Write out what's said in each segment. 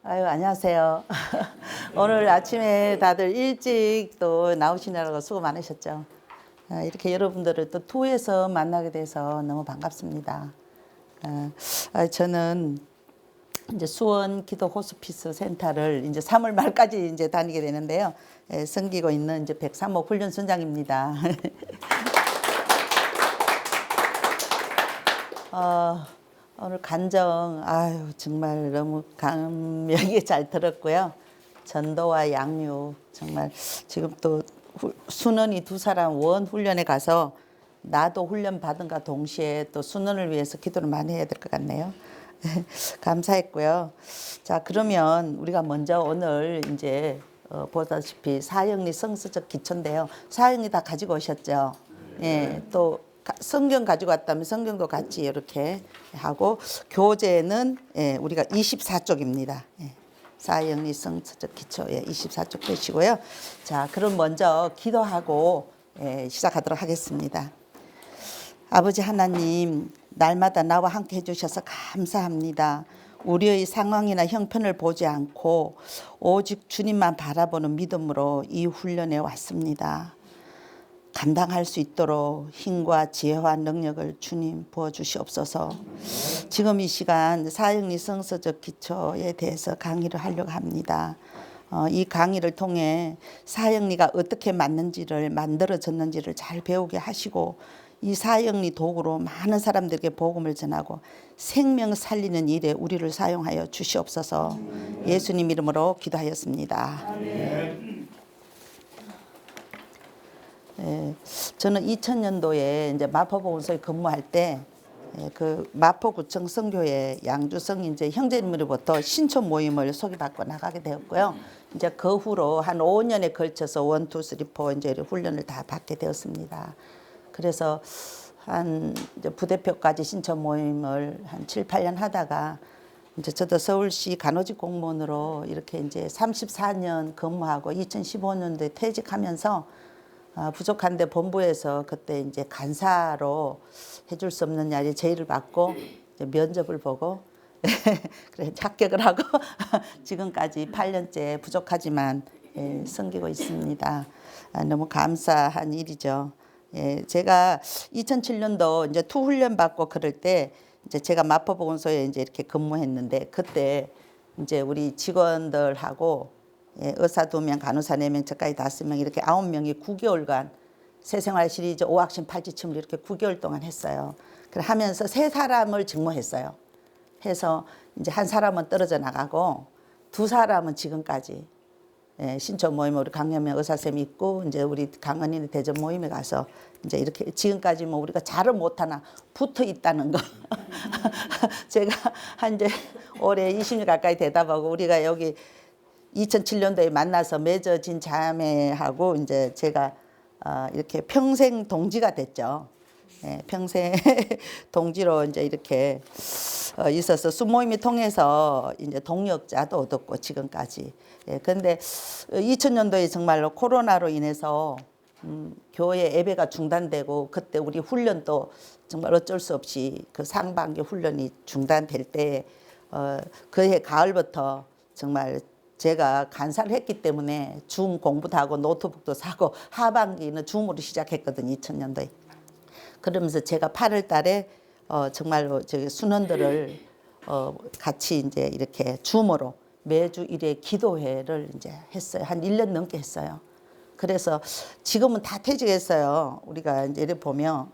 아유, 안녕하세요. 오늘 아침에 다들 일찍 또 나오시느라고 수고 많으셨죠. 이렇게 여러분들을 또 투에서 만나게 돼서 너무 반갑습니다. 저는 이제 수원 기도 호스피스 센터를 이제 3월 말까지 이제 다니게 되는데요. 섬기고 있는 이제 103호 훈련선장입니다. 오늘 간정, 아유, 정말 너무 감명이 잘 들었고요. 전도와 양육, 정말 지금 또 순원이 두 사람 원 훈련에 가서 나도 훈련 받은가 동시에 또 순원을 위해서 기도를 많이 해야 될 것 같네요. 감사했고요. 자, 그러면 우리가 먼저 오늘 이제 보다시피 사형리 성서적 기초인데요. 사형리 다 가지고 오셨죠? 예, 또 성경 가지고 왔다면 성경도 같이 이렇게 하고 교재는 우리가 24쪽입니다. 사형리 성서적 기초 24쪽 펴시고요. 자, 그럼 먼저 기도하고 시작하도록 하겠습니다. 아버지 하나님, 날마다 나와 함께 해주셔서 감사합니다. 우리의 상황이나 형편을 보지 않고 오직 주님만 바라보는 믿음으로 이 훈련에 왔습니다. 감당할 수 있도록 힘과 지혜와 능력을 주님 부어주시옵소서. 지금 이 시간 사형리 성서적 기초에 대해서 강의를 하려고 합니다. 이 강의를 통해 사형리가 어떻게 맞는지를 만들어졌는지를 잘 배우게 하시고 이 사형리 도구로 많은 사람들에게 복음을 전하고 생명 살리는 일에 우리를 사용하여 주시옵소서. 예수님 이름으로 기도하였습니다. 저는 2000년도에 이제 마포보건소에 근무할 때 그 마포구청 선교회 양주성 이제 형제님으로부터 신촌 모임을 소개받고 나가게 되었고요. 이제 그 후로 한 5년에 걸쳐서 1, 2, 3, 4 이제 훈련을 다 받게 되었습니다. 그래서 한 이제 부대표까지 신촌 모임을 한 7, 8년 하다가 이제 저도 서울시 간호직 공무원으로 이렇게 이제 34년 근무하고 2015년도에 퇴직하면서 부족한데 본부에서 그때 이제 간사로 해줄 수 없느냐 제의를 받고 이제 면접을 보고 그래 합격을 하고 지금까지 8년째 부족하지만 섬기고 있습니다. 너무 감사한 일이죠. 제가 2007년도 이제 투 훈련 받고 그럴 때 이제 제가 마포보건소에 이제 이렇게 근무했는데 그때 이제 우리 직원들하고 의사 2명, 간호사 4명, 저까지 5명 이렇게 9명이 9개월간 새생활 시리즈 5학신 8지침을 이렇게 9개월 동안 했어요. 그래 하면서 3사람을 직무했어요. 해서 이제 한 사람은 떨어져 나가고 2사람은 지금까지 신촌 모임 우리 강연명 의사쌤이 있고 이제 우리 강은인의 대전 모임에 가서 이제 이렇게 지금까지 뭐 우리가 잘은 못하나 붙어 있다는 거 제가 한 이제 올해 20년 가까이 되다 보고 우리가 여기 2007년도에 만나서 맺어진 자매하고 이제 제가 이렇게 평생 동지가 됐죠. 평생 동지로 이제 이렇게 있어서 수모임을 통해서 이제 동역자도 얻었고 지금까지. 그런데 2000년도에 정말로 코로나로 인해서 교회 예배가 중단되고 그때 우리 훈련도 정말 어쩔 수 없이 그 상반기 훈련이 중단될 때 그해 가을부터 정말 제가 간사를 했기 때문에 줌 공부도 하고 노트북도 사고 하반기는 줌으로 시작했거든요. 2000년도에. 그러면서 제가 8월 달에 정말로 저기 순원들을 같이 이제 이렇게 줌으로 매주 1회 기도회를 이제 했어요. 한 1년 넘게 했어요. 그래서 지금은 다 퇴직했어요. 우리가 이제 이렇게 보면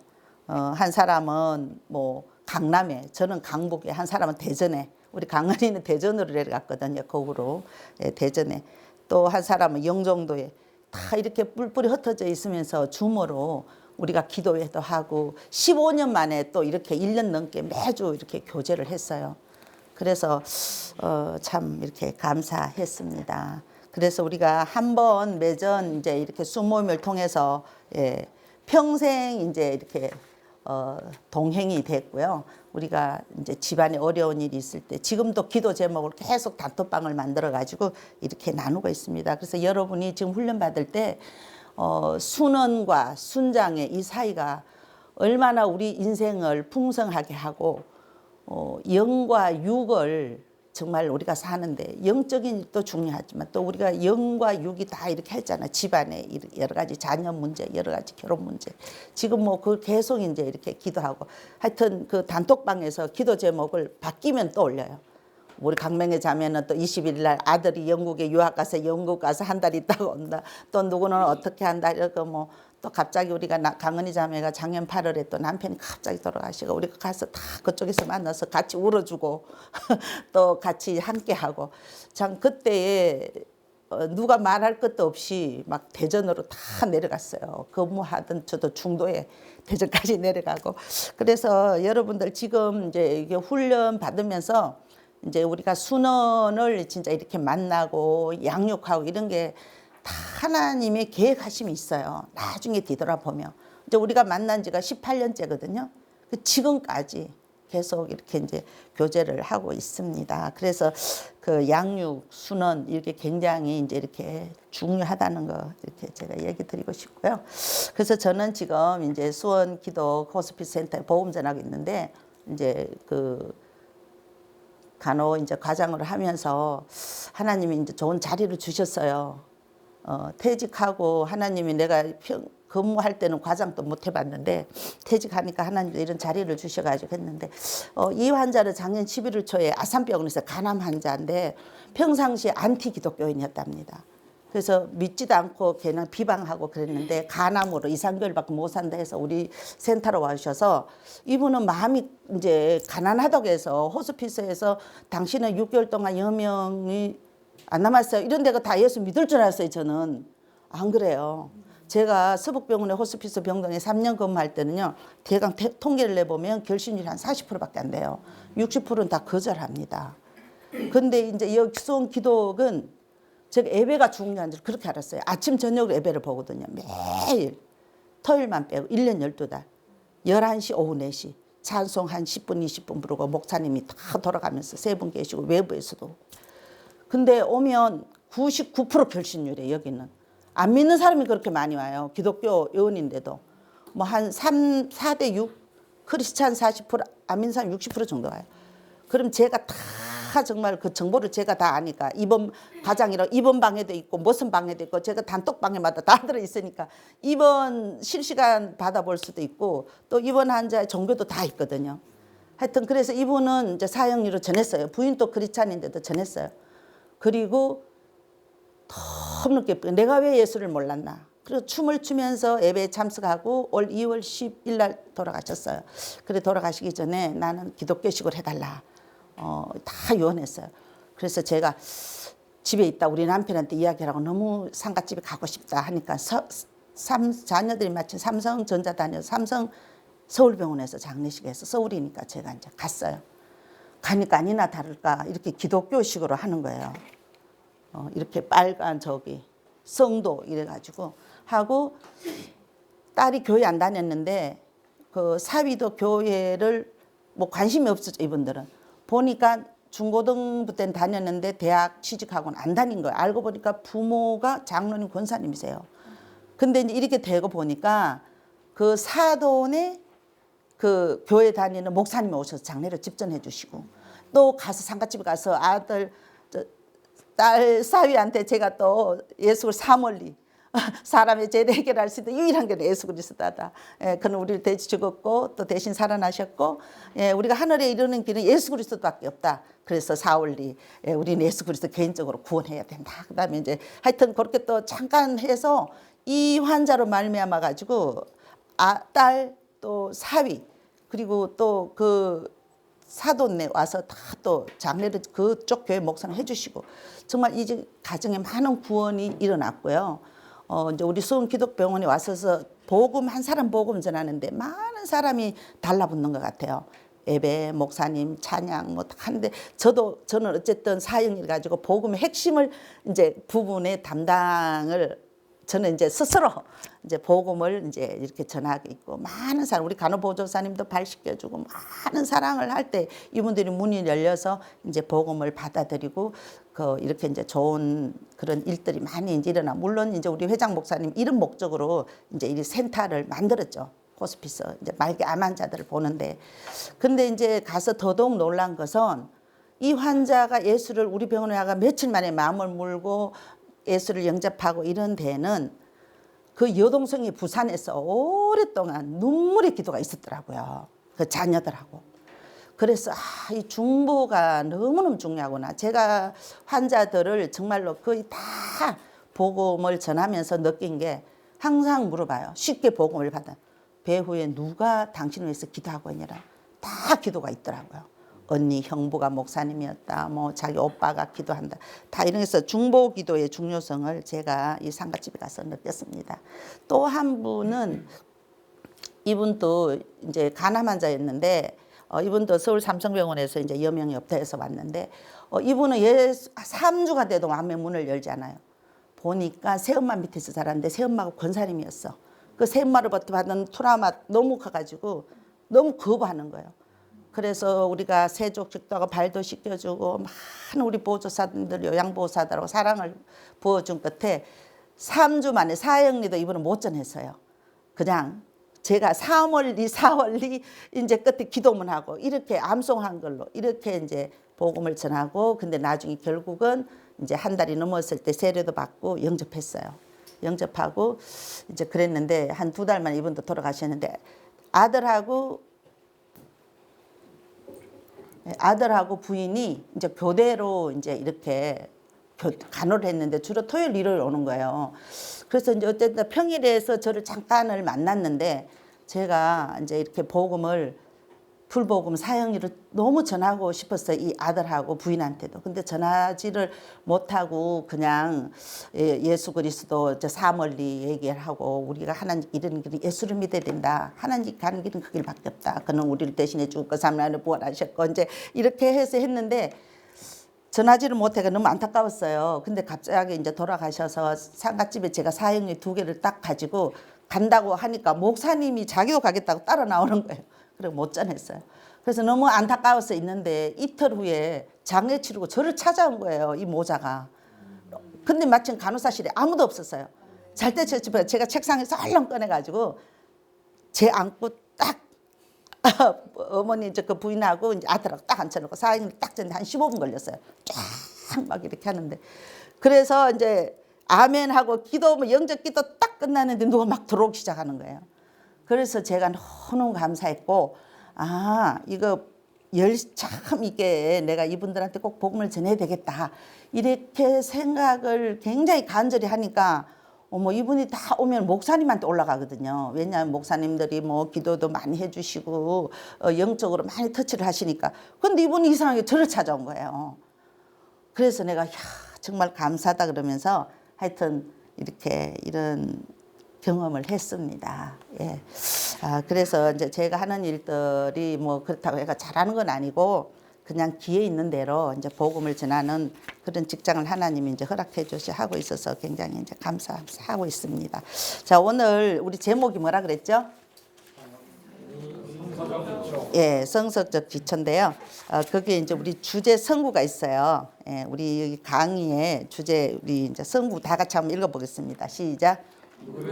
한 사람은 뭐 강남에, 저는 강북에, 한 사람은 대전에, 우리 강은이는 대전으로 내려갔거든요. 거구로 대전에. 또 한 사람은 영종도에. 다 이렇게 뿔뿔이 흩어져 있으면서 줌으로 우리가 기도회도 하고 15년 만에 또 이렇게 1년 넘게 매주 이렇게 교제를 했어요. 그래서 참 이렇게 감사했습니다. 그래서 우리가 한번 매전 이제 이렇게 수모임을 통해서 평생 이제 이렇게 동행이 됐고요. 우리가 이제 집안에 어려운 일이 있을 때 지금도 기도 제목을 계속 단톡방을 만들어 가지고 이렇게 나누고 있습니다. 그래서 여러분이 지금 훈련 받을 때 순원과 순장의 이 사이가 얼마나 우리 인생을 풍성하게 하고 영과 육을 정말 우리가 사는데 영적인 일도 중요하지만 또 우리가 영과 육이 다 이렇게 했잖아. 집안에 여러 가지 자녀 문제, 여러 가지 결혼 문제. 지금 뭐 그 계속 이제 이렇게 기도하고 하여튼 그 단톡방에서 기도 제목을 바뀌면 또 올려요. 우리 강명의 자매는 또 20일 날 아들이 영국에 유학 가서 영국 가서 한 달 있다가 온다. 또 누구는 어떻게 한다. 이러고 뭐 또 갑자기 우리가 강은희 자매가 작년 8월에 또 남편이 갑자기 돌아가시고 우리가 가서 다 그쪽에서 만나서 같이 울어주고 또 같이 함께하고 참 그때에 누가 말할 것도 없이 막 대전으로 다 내려갔어요. 근무하던 저도 중도에 대전까지 내려가고 그래서 여러분들 지금 이제 이게 훈련 받으면서 이제 우리가 순원을 진짜 이렇게 만나고 양육하고 이런 게 다 하나님의 계획하심이 있어요. 나중에 뒤돌아보면 이제 우리가 만난 지가 18년째거든요. 지금까지 계속 이렇게 이제 교제를 하고 있습니다. 그래서 그 양육 순원 이렇게 굉장히 이제 이렇게 중요하다는 거 이렇게 제가 얘기 드리고 싶고요. 그래서 저는 지금 이제 수원 기도 호스피스 센터에 보험 전하고 있는데 이제 그 간호 이제 과장으로 하면서 하나님이 이제 좋은 자리를 주셨어요. 퇴직하고 하나님이 내가 근무할 때는 과장도 못 해봤는데 퇴직하니까 하나님도 이런 자리를 주셔가지고 했는데 이 환자는 작년 11월 초에 아산병원에서 간암 환자인데 평상시에 안티 기독교인이었답니다. 그래서 믿지도 않고 그냥 비방하고 그랬는데 간암으로 2, 3개월밖에 못 산다 해서 우리 센터로 와주셔서 이분은 마음이 이제 가난하다고 해서 호스피스에서 당신은 6개월 동안 여명이 안 남았어요. 이런 데가 다 예수 믿을 줄 알았어요. 저는 안 그래요. 제가 서북병원의 호스피스 병동에 3년 근무할 때는요. 대강 통계를 내보면 결신율이 한 40%밖에 안 돼요. 60%는 다 거절합니다. 근데 이제 여기 수원 기독은 제가 예배가 중요한 줄 그렇게 알았어요. 아침 저녁으로 예배를 보거든요. 매일 토요일만 빼고 1년 12달 11시 오후 4시 찬송 한 10분 20분 부르고 목사님이 다 돌아가면서 세 분 계시고 외부에서도. 근데 오면 99% 결신율이에요. 여기는. 안 믿는 사람이 그렇게 많이 와요. 기독교 요원인데도. 뭐 한 4대 6 크리스찬 40% 안 믿는 사람 60% 정도 와요. 그럼 제가 다 정말 그 정보를 제가 다 아니까 입원 과장이라 입원 방에도 있고 무슨 방에도 있고 제가 단톡 방에마다 다 들어 있으니까 입원 실시간 받아볼 수도 있고 또 입원 환자의 종교도 다 있거든요. 하여튼 그래서 이분은 이제 사형리로 전했어요. 부인도 크리스찬인데도 전했어요. 그리고 너무 늦게 내가 왜 예수를 몰랐나. 그리고 춤을 추면서 예배에 참석하고 올 2월 10일 날 돌아가셨어요. 그래 돌아가시기 전에 나는 기독교식으로 해달라. 다 요원했어요. 그래서 제가 집에 있다 우리 남편한테 이야기하라고 너무 상가집에 가고 싶다 하니까 자녀들이 마침 삼성전자 다녀서 삼성 서울병원에서 장례식에서 서울이니까 제가 이제 갔어요. 가니까 아니나 다를까 이렇게 기독교식으로 하는 거예요. 이렇게 빨간 저기 성도 이래가지고 하고 딸이 교회 안 다녔는데 그 사위도 교회를 뭐 관심이 없었죠. 이분들은 보니까 중고등부 때는 다녔는데 대학 취직하고는 안 다닌 거예요. 알고 보니까 부모가 장로님 권사님이세요. 근데 이제 이렇게 되고 보니까 그 사돈의 그 교회 다니는 목사님이 오셔서 장례를 집전해 주시고 또 가서 상가집에 가서 아들 딸 사위한테 제가 또 예수를 사멀리 사람의 죄를 해결할 수 있는 유일한 게 예수 그리스도다. 그는 우리를 대신 죽었고 또 대신 살아나셨고 우리가 하늘에 이르는 길은 예수 그리스도밖에 없다. 그래서 사울리 우리는 예수 그리스도 개인적으로 구원해야 된다. 그다음에 이제 하여튼 그렇게 또 잠깐 해서 이 환자로 말미암아 가지고 딸 또 사위 그리고 또 그 사돈네 와서 다 또 장례를 그쪽 교회 목사님 해주시고 정말 이제 가정에 많은 구원이 일어났고요. 이제 우리 수원 기독병원에 와서서 복음 한 사람 복음 전하는데 많은 사람이 달라붙는 것 같아요. 예배, 목사님, 찬양 뭐 하는데 저는 어쨌든 사역을 가지고 복음의 핵심을 이제 부분의 담당을 저는 이제 스스로 이제 복음을 이제 이렇게 전하고 있고 많은 사람 우리 간호보조사님도 발 씻겨주고 많은 사랑을 할 때 이분들이 문이 열려서 이제 복음을 받아들이고 이렇게 이제 좋은 그런 일들이 많이 이제 일어나 물론 이제 우리 회장 목사님 이런 목적으로 이제 이 센터를 만들었죠. 호스피스 이제 말기 암 환자들을 보는데 근데 이제 가서 더더욱 놀란 것은 이 환자가 예수를 우리 병원에 와가 며칠 만에 마음을 물고 예수를 영접하고 이런 데는 그 여동생이 부산에서 오랫동안 눈물의 기도가 있었더라고요. 그 자녀들하고. 그래서 이 중보가 너무너무 중요하구나. 제가 환자들을 정말로 거의 다 복음을 전하면서 느낀 게 항상 물어봐요. 쉽게 복음을 받아. 배후에 누가 당신을 위해서 기도하고 있냐라. 다 기도가 있더라고요. 언니 형부가 목사님이었다. 뭐 자기 오빠가 기도한다. 다 이런 중보 기도의 중요성을 제가 이 상가집에 가서 느꼈습니다. 또 한 분은 이분도 이제 간암 환자였는데 이분도 서울 삼성병원에서 이제 여명엽태에서 왔는데 이분은 3주가 돼도 마음의 문을 열지 않아요. 보니까 새엄마 밑에서 자랐는데 새엄마가 권사님이었어. 그 새엄마로부터 받은 트라우마 너무 커가지고 너무 거부하는 거예요. 그래서 우리가 세족식도 하고 발도 씻겨주고 많은 우리 보조사들 요양보호사들하고 사랑을 부어준 끝에 3주 만에 사형리도 이분은 못 전했어요. 그냥 제가 3월리 4월리 이제 끝에 기도문 하고 이렇게 암송한 걸로 이렇게 이제 복음을 전하고 근데 나중에 결국은 이제 한 달이 넘었을 때 세례도 받고 영접했어요. 영접하고 이제 그랬는데 한 2달 만에 이분도 돌아가셨는데 아들하고 부인이 이제 교대로 이제 이렇게 간호를 했는데 주로 토요일 일요일 오는 거예요. 그래서 이제 어쨌든 평일에서 저를 잠깐을 만났는데 제가 이제 이렇게 불복음 사형리를 너무 전하고 싶었어요. 이 아들하고 부인한테도. 근데 전하지를 못하고 그냥 예수 그리스도 사멀리 얘기를 하고 우리가 하나님 이런 길은 예수를 믿어야 된다. 하나님 가는 길은 그 길밖에 없다. 그는 우리를 대신해 죽고 3일 안에 부활하셨고 이제 이렇게 해서 했는데 전하지를 못해가 너무 안타까웠어요. 근데 갑자기 이제 돌아가셔서 상가집에 제가 사형리 2개를 딱 가지고 간다고 하니까 목사님이 자기도 가겠다고 따라 나오는 거예요. 그리고 못 전했어요. 그래서 너무 안타까워서 있는데 이틀 후에 장례 치르고 저를 찾아온 거예요. 이 모자가. 근데 마침 간호사실에 아무도 없었어요. 잘 때 제가 책상에서 얼른 꺼내가지고 제 안고 딱 어머니 이제 그 부인하고 이제 아들하고 딱 앉혀놓고 사형리 딱 졌는데 한 15분 걸렸어요. 쫙 막 이렇게 하는데 그래서 이제 아멘하고 기도 영접 기도 딱 끝나는데 누가 막 들어오기 시작하는 거예요. 그래서 제가 너무 감사했고 이거 참 이게 내가 이분들한테 꼭 복음을 전해야 되겠다 이렇게 생각을 굉장히 간절히 하니까 이분이 다 오면 목사님한테 올라가거든요. 왜냐하면 목사님들이 뭐 기도도 많이 해주시고 영적으로 많이 터치를 하시니까. 근데 이분이 이상하게 저를 찾아온 거예요. 그래서 내가 정말 감사하다 그러면서 하여튼 이렇게 이런 경험을 했습니다. 예. 그래서 이제 제가 하는 일들이 뭐 그렇다고 해가 잘하는 건 아니고 그냥 기회 있는 대로 이제 복음을 전하는 그런 직장을 하나님이 이제 허락해 주시 하고 있어서 굉장히 이제 감사하고 있습니다. 자, 오늘 우리 제목이 뭐라 그랬죠? 예, 성서적 기초인데요. 거기에 이제 우리 주제 성구가 있어요. 예, 우리 강의의 주제 우리 이제 성구 다 같이 한번 읽어보겠습니다. 시작.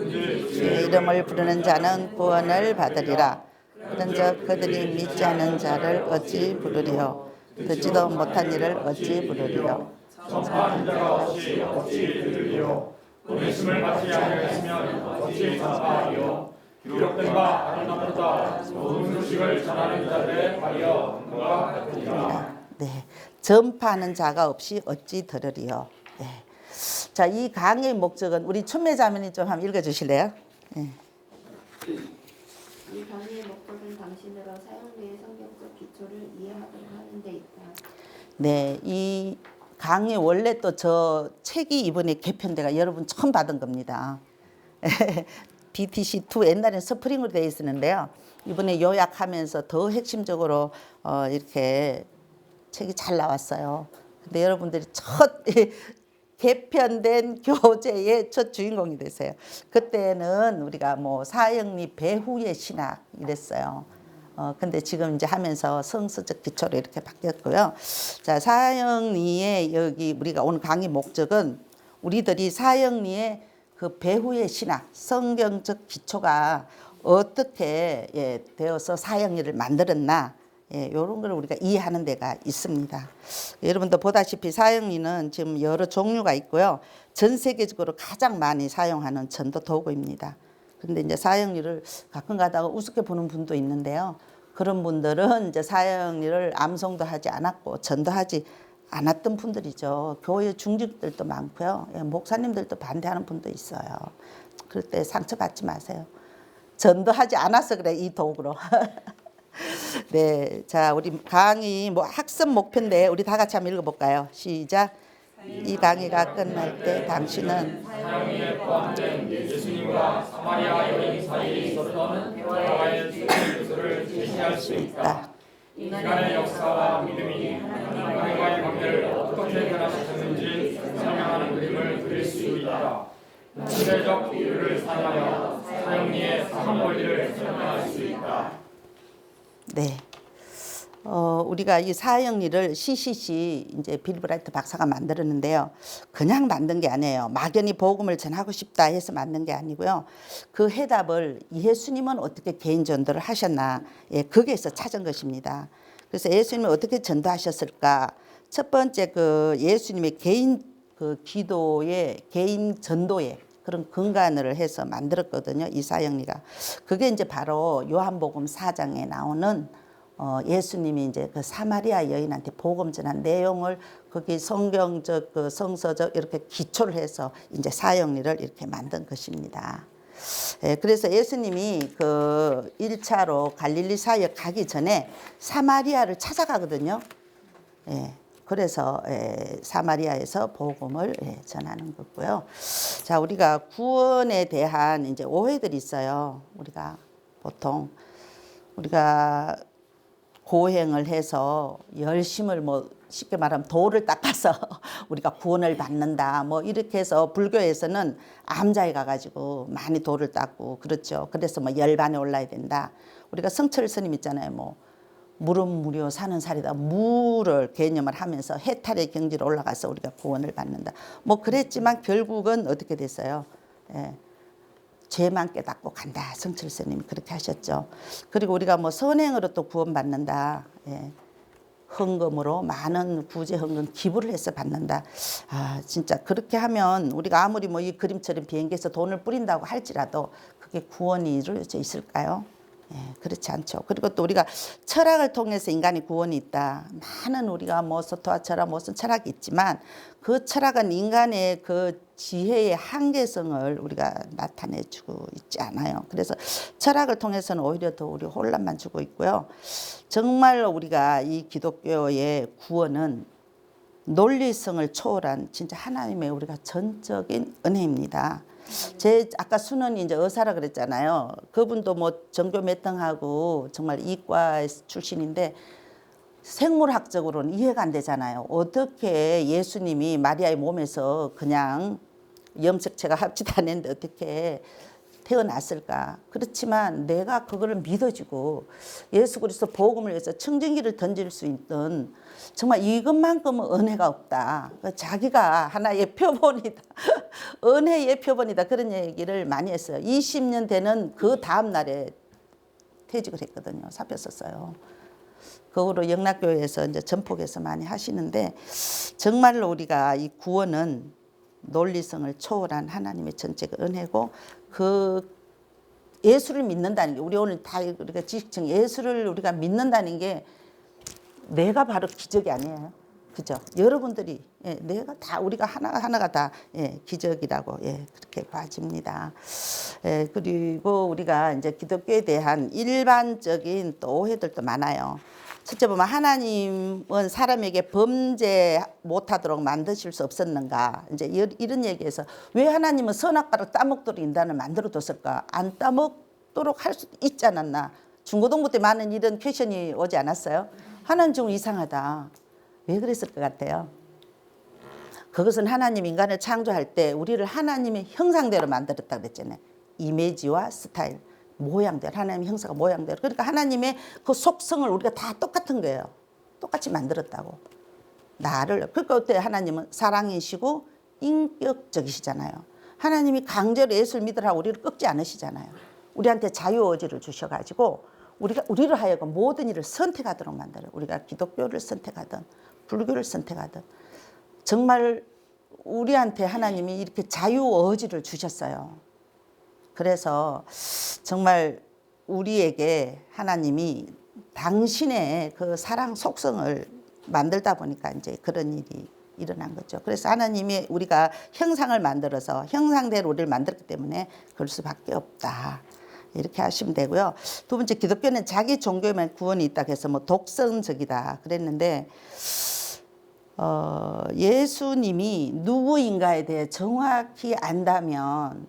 주의 이름을 부르는 자는 구원을 받으리라. 그런즉 그들이 믿지 않는 자를 어찌 부르리요? 듣지도 못한 이를 어찌 부르리요? 전파하는 자가 없이 어찌 들으리요? 보내심을 받지 아니하시면 어찌 전파하리요? 기록된 바 아니나보다 좋은 소식을 전하는 자들에 하여 그와 같으리라. 네, 전파하는 자가 없이 어찌 들으리요? 네. 자, 이 강의 목적은 우리 춘매 자매님 좀 한번 읽어주실래요? 네. 이 강의의 목적은 당신으로 사용된 성경적 기초를 이해하도록 하는 데 있다. 네, 이 강의 원래 또 저 책이 이번에 개편돼가 여러분 처음 받은 겁니다. BTC2 옛날엔 스프링으로 되어 있었는데요. 이번에 요약하면서 더 핵심적으로 이렇게 책이 잘 나왔어요. 근데 여러분들이 첫 개편된 교재의 첫 주인공이 되세요. 그때는 우리가 뭐 사형리 배후의 신학 이랬어요. 근데 지금 이제 하면서 성서적 기초로 이렇게 바뀌었고요. 자, 사형리의 여기 우리가 오늘 강의 목적은 우리들이 사형리의 그 배후의 신학, 성경적 기초가 어떻게 되어서 사형리를 만들었나 예, 이런 걸 우리가 이해하는 데가 있습니다. 여러분도 보다시피 사형리는 지금 여러 종류가 있고요. 전 세계적으로 가장 많이 사용하는 전도 도구입니다. 그런데 이제 사형리를 가끔 가다가 우습게 보는 분도 있는데요. 그런 분들은 이제 사형리를 암송도 하지 않았고 전도하지 않았던 분들이죠. 교회 중직들도 많고요. 예, 목사님들도 반대하는 분도 있어요. 그럴 때 상처받지 마세요. 전도하지 않아서 그래, 이 도구로. 네, 자, 우리 강의 뭐 학습 목표인데 우리 다 같이 한번 읽어볼까요? 시작. 이 강의가 끝날 때 당신은 사형리에 포함된 예수님과 사마리아 여인 사이에 있었던 대화의 수를 제시할 수 있다. 인간의 역사와 믿음이 하나님과의 관계를 어떻게 변화시켰는지 설명하는 그림을 그릴 수 있다. 시대적 비유를 사용하여 사형리의 사형 원리를 설명할 수 있다. 네. 우리가 이 사형리를 CCC 이제 빌 브라이트 박사가 만들었는데요. 그냥 만든 게 아니에요. 막연히 복음을 전하고 싶다 해서 만든 게 아니고요. 그 해답을 예수님은 어떻게 개인 전도를 하셨나, 예, 거기에서 찾은 것입니다. 그래서 예수님이 어떻게 전도하셨을까? 첫 번째 그 예수님의 개인 그 기도의 개인 전도의 그런 근간을 해서 만들었거든요. 이 사형리가. 그게 이제 바로 요한복음 4장에 나오는 예수님이 이제 그 사마리아 여인한테 복음 전한 내용을 거기 성경적 그 성서적 이렇게 기초를 해서 이제 사형리를 이렇게 만든 것입니다. 예, 그래서 예수님이 그 1차로 갈릴리 사역 가기 전에 사마리아를 찾아가거든요. 예, 그래서 사마리아에서 복음을 전하는 거고요. 자, 우리가 구원에 대한 이제 오해들이 있어요. 우리가 보통 우리가 고행을 해서 열심을 뭐 쉽게 말하면 돌을 닦아서 우리가 구원을 받는다. 뭐 이렇게 해서 불교에서는 암자에 가가지고 많이 돌을 닦고 그렇죠. 그래서 뭐 열반에 올라야 된다. 우리가 성철 스님 있잖아요. 뭐 물은 무료 사는 살이다. 물을 개념을 하면서 해탈의 경지로 올라가서 우리가 구원을 받는다. 뭐 그랬지만 결국은 어떻게 됐어요? 예. 죄만 깨닫고 간다. 성철 스님이 그렇게 하셨죠. 그리고 우리가 뭐 선행으로 또 구원받는다. 예. 헌금으로 많은 구제 헌금 기부를 해서 받는다. 아, 진짜 그렇게 하면 우리가 아무리 뭐 이 그림처럼 비행기에서 돈을 뿌린다고 할지라도 그게 구원이 이루어져 있을까요? 예, 그렇지 않죠. 그리고 또 우리가 철학을 통해서 인간이 구원이 있다. 많은 우리가 뭐 소토와 철학 무슨 철학이 있지만 그 철학은 인간의 그 지혜의 한계성을 우리가 나타내주고 있지 않아요. 그래서 철학을 통해서는 오히려 더 우리 혼란만 주고 있고요. 정말로 우리가 이 기독교의 구원은 논리성을 초월한 진짜 하나님의 우리가 전적인 은혜입니다. 제 아까 순원이 이제 의사라 그랬잖아요. 그분도 뭐 전교 몇 등하고 정말 이과 출신인데 생물학적으로는 이해가 안 되잖아요. 어떻게 예수님이 마리아의 몸에서 그냥 염색체가 합치도 안 했는데 어떻게 태어났을까? 그렇지만 내가 그거를 믿어지고 예수 그리스도 복음을 위해서 청진기를 던질 수 있던 정말 이것만큼은 은혜가 없다. 자기가 하나의 표본이다. 은혜의 표본이다. 그런 얘기를 많이 했어요. 20년 되는 그 다음 날에 퇴직을 했거든요. 사표 썼어요. 그 후로 영락교회에서 이제 전폭에서 많이 하시는데 정말로 우리가 이 구원은 논리성을 초월한 하나님의 전적 은혜고 그 예수를 믿는다는 게 우리 오늘 다 우리가 지식청 예수를 우리가 믿는다는 게 내가 바로 기적이 아니에요. 그죠? 여러분들이 내가 다 우리가 하나가 다 기적이라고 그렇게 봐집니다. 그리고 우리가 이제 기독교에 대한 일반적인 또 오해들도 많아요. 첫째 보면 하나님은 사람에게 범죄 못하도록 만드실 수 없었는가? 이제 이런 얘기에서 왜 하나님은 선악과를 따먹도록 인간을 만들어 뒀을까? 안 따먹도록 할 수 있지 않았나? 중고등부 때 많은 이런 퀘션이 오지 않았어요? 하나님 좀 이상하다. 왜 그랬을 것 같아요? 그것은 하나님 인간을 창조할 때 우리를 하나님의 형상대로 만들었다 그랬잖아요. 이미지와 스타일. 모양대로 하나님의 형상과 모양대로 그러니까 하나님의 그 속성을 우리가 다 똑같은 거예요. 똑같이 만들었다고. 나를 그러니까 어때 하나님은 사랑이시고 인격적이시잖아요. 하나님이 강제로 예수를 믿으라고 우리를 꺾지 않으시잖아요. 우리한테 자유의지를 주셔가지고 우리를 하여금 모든 일을 선택하도록 만들어요. 우리가 기독교를 선택하든 불교를 선택하든 정말 우리한테 하나님이 이렇게 자유 의지를 주셨어요. 그래서 정말 우리에게 하나님이 당신의 그 사랑 속성을 만들다 보니까 이제 그런 일이 일어난 거죠. 그래서 하나님이 우리가 형상을 만들어서 형상대로 우리를 만들었기 때문에 그럴 수밖에 없다. 이렇게 하시면 되고요. 두 번째, 기독교는 자기 종교에만 구원이 있다고 해서 뭐 독선적이다 그랬는데 예수님이 누구인가에 대해 정확히 안다면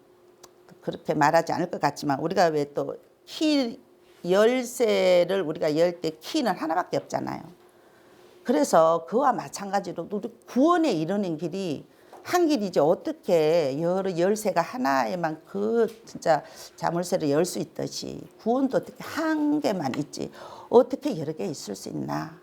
그렇게 말하지 않을 것 같지만 우리가 왜 또 키 열쇠를 우리가 열 때 키는 하나밖에 없잖아요. 그래서 그와 마찬가지로 우리 구원에 이르는 길이 한 길이지 어떻게 여러 열쇠가 하나에만 그 진짜 자물쇠를 열 수 있듯이 구원도 어떻게 한 개만 있지 어떻게 여러 개 있을 수 있나.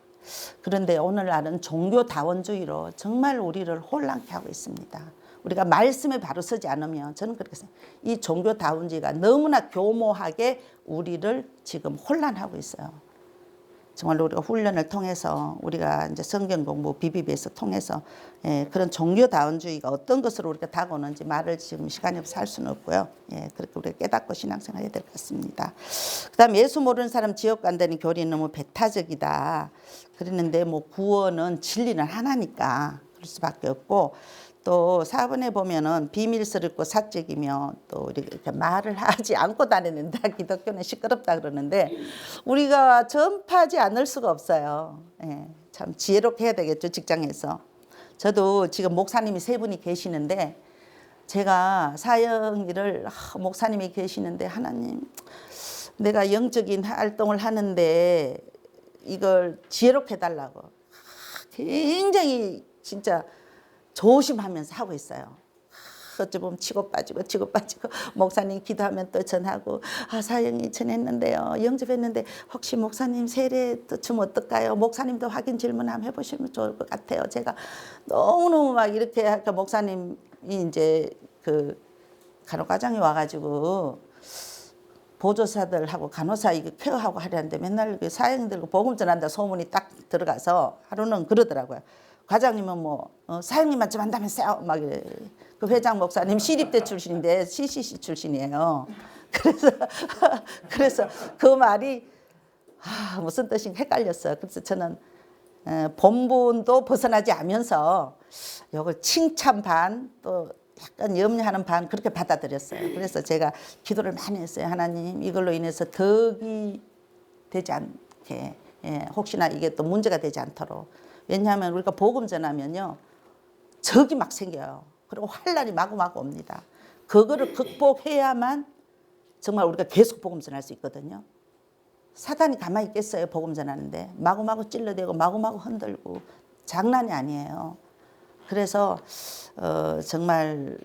그런데 오늘날은 종교다원주의로 정말 우리를 혼란케 하고 있습니다. 우리가 말씀에 바로 서지 않으면 저는 그렇게 생각해요. 이 종교다원주의가 너무나 교모하게 우리를 지금 혼란하고 있어요. 정말 우리가 훈련을 통해서 우리가 이제 성경 공부 BBB에서 통해서 그런 종교다원주의가 어떤 것으로 우리가 다가오는지 말을 지금 시간이 없어서 할 수는 없고요. 그렇게 우리가 깨닫고 신앙생활 해야 될 것 같습니다. 그다음 예수 모르는 사람 지옥 간다는 교리는 너무 배타적이다. 그랬는데 뭐 구원은 진리는 하나니까 그럴 수밖에 없고 또 4번에 보면은 비밀스럽고 사적이며 또 이렇게 말을 하지 않고 다니는데 기독교는 시끄럽다 그러는데 우리가 전파하지 않을 수가 없어요. 참 지혜롭게 해야 되겠죠, 직장에서. 저도 지금 목사님이 3분이 계시는데 제가 사역 일을 목사님이 계시는데 하나님 내가 영적인 활동을 하는데 이걸 지혜롭게 해달라고 굉장히 진짜 조심하면서 하고 있어요. 어찌 보면 치고 빠지고 목사님 기도하면 또 전하고 사형이 전했는데요. 영접했는데 혹시 목사님 세례 또 좀 어떨까요? 목사님도 확인 질문 한번 해보시면 좋을 것 같아요. 제가 너무너무 막 이렇게 하니까 목사님이 이제 그 간호과장이 와가지고 보조사들하고 간호사 이거 케어하고 하려는데 맨날 그 사형들고 복음 전한다 소문이 딱 들어가서 하루는 그러더라고요. 과장님은 뭐 사형님만 좀 한다면서요? 막 이래. 그 회장 목사님 시립대 출신인데 CCC 출신이에요. 그래서 그 말이 무슨 뜻인가 헷갈렸어요. 그래서 저는 본분도 벗어나지 않으면서 이걸 칭찬 반 또 약간 염려하는 반 그렇게 받아들였어요. 그래서 제가 기도를 많이 했어요. 하나님 이걸로 인해서 덕이 되지 않게 혹시나 이게 또 문제가 되지 않도록. 왜냐하면 우리가 복음 전하면요 적이 막 생겨요. 그리고 환란이 마구마구 옵니다. 그거를 극복해야만 정말 우리가 계속 복음 전할 수 있거든요. 사단이 가만히 있겠어요. 복음 전하는데 마구마구 찔러대고 마구마구 흔들고 장난이 아니에요. 그래서 정말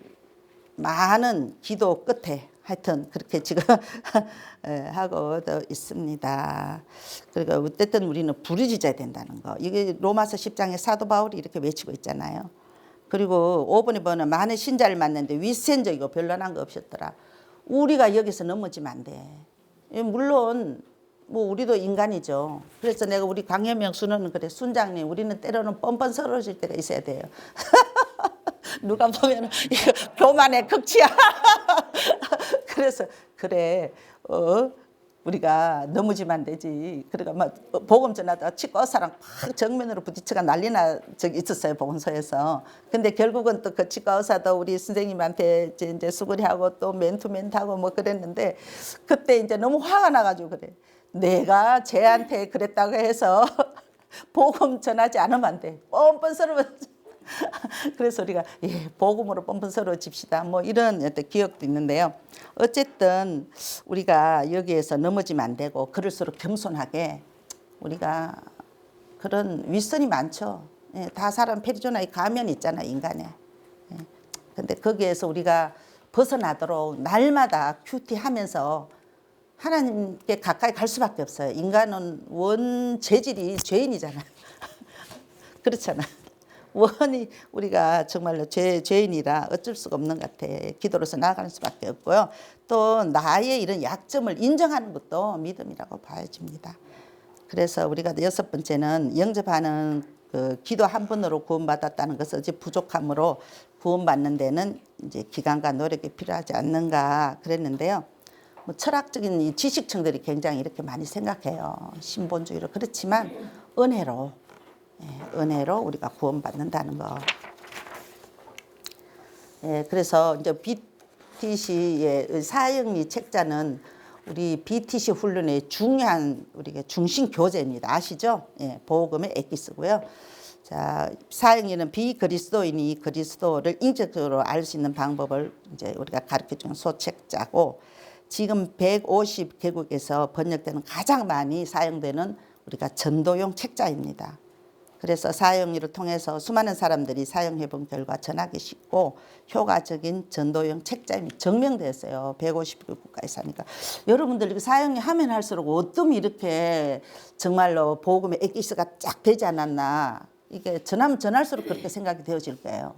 많은 기도 끝에 하여튼 그렇게 지금 하고 있습니다. 그러니까 어쨌든 우리는 부르짖어야 된다는 거. 이게 로마서 10장에 사도 바울이 이렇게 외치고 있잖아요. 그리고 5번에 보면 많은 신자를 만났는데 위선적이고 별난한 거 없었더라. 우리가 여기서 넘어지면 안 돼. 물론 뭐 우리도 인간이죠. 그래서 내가 우리 강현명 순원은 그래. 순장님 우리는 때로는 뻔뻔 서러워질 때가 있어야 돼요. 누가 보면 이거 교만의 극치야. 그래서 그래 우리가 넘어지면 안 되지. 그러니까 막 복음 전하다가 치과 의사랑 막 정면으로 부딪혀가 난리나 적이 있었어요 복음서에서. 근데 결국은 또 그 치과 의사도 우리 선생님한테 이제 수고리하고 또 맨투맨하고 뭐 그랬는데 그때 이제 너무 화가 나가지고 그래. 내가 쟤한테 그랬다고 해서 복음 전하지 않으면 안 돼. 뻔뻔 서러워. 그래서 우리가 복음으로 뻔뻔스러워집시다. 뭐 이런 어떤 기억도 있는데요. 어쨌든 우리가 여기에서 넘어지면 안 되고 그럴수록 겸손하게 우리가 그런 윗선이 많죠. 다 사람 페리조나의 가면이 있잖아요. 인간에. 근데 거기에서 우리가 벗어나도록 날마다 큐티하면서 하나님께 가까이 갈 수밖에 없어요. 인간은 원 재질이 죄인이잖아요. 그렇잖아요. 원이 우리가 정말로 죄인이라 어쩔 수가 없는 것 같아. 기도로서 나아가는 수밖에 없고요. 또 나의 이런 약점을 인정하는 것도 믿음이라고 봐야집니다. 그래서 우리가 6번째는 영접하는 그 기도 한 번으로 구원받았다는 것은 어찌 부족함으로 구원받는 데는 이제 기간과 노력이 필요하지 않는가 그랬는데요. 뭐 철학적인 이 지식층들이 굉장히 이렇게 많이 생각해요. 신본주의로. 그렇지만 은혜로 우리가 구원받는다는 거. 그래서 이제 BTC의 사형리 책자는 우리 BTC 훈련의 중요한 우리가 중심 교재입니다. 아시죠? 복음의 엑기스고요. 자, 사형리는 비그리스도인이 그리스도를 인격적으로 알 수 있는 방법을 이제 우리가 가르쳐 주는 소책자고, 지금 150개국에서 번역되는 가장 많이 사용되는 우리가 전도용 책자입니다. 그래서 사형리를 통해서 수많은 사람들이 사용해 본 결과 전하기 쉽고 효과적인 전도용 책자임이 증명됐어요. 150개 국가에 사니까. 여러분들 사형리 하면 할수록 어쩜 이렇게 정말로 복음의 엑기스가 쫙 되지 않았나. 이게 전하면 전할수록 그렇게 생각이 되어질 거예요.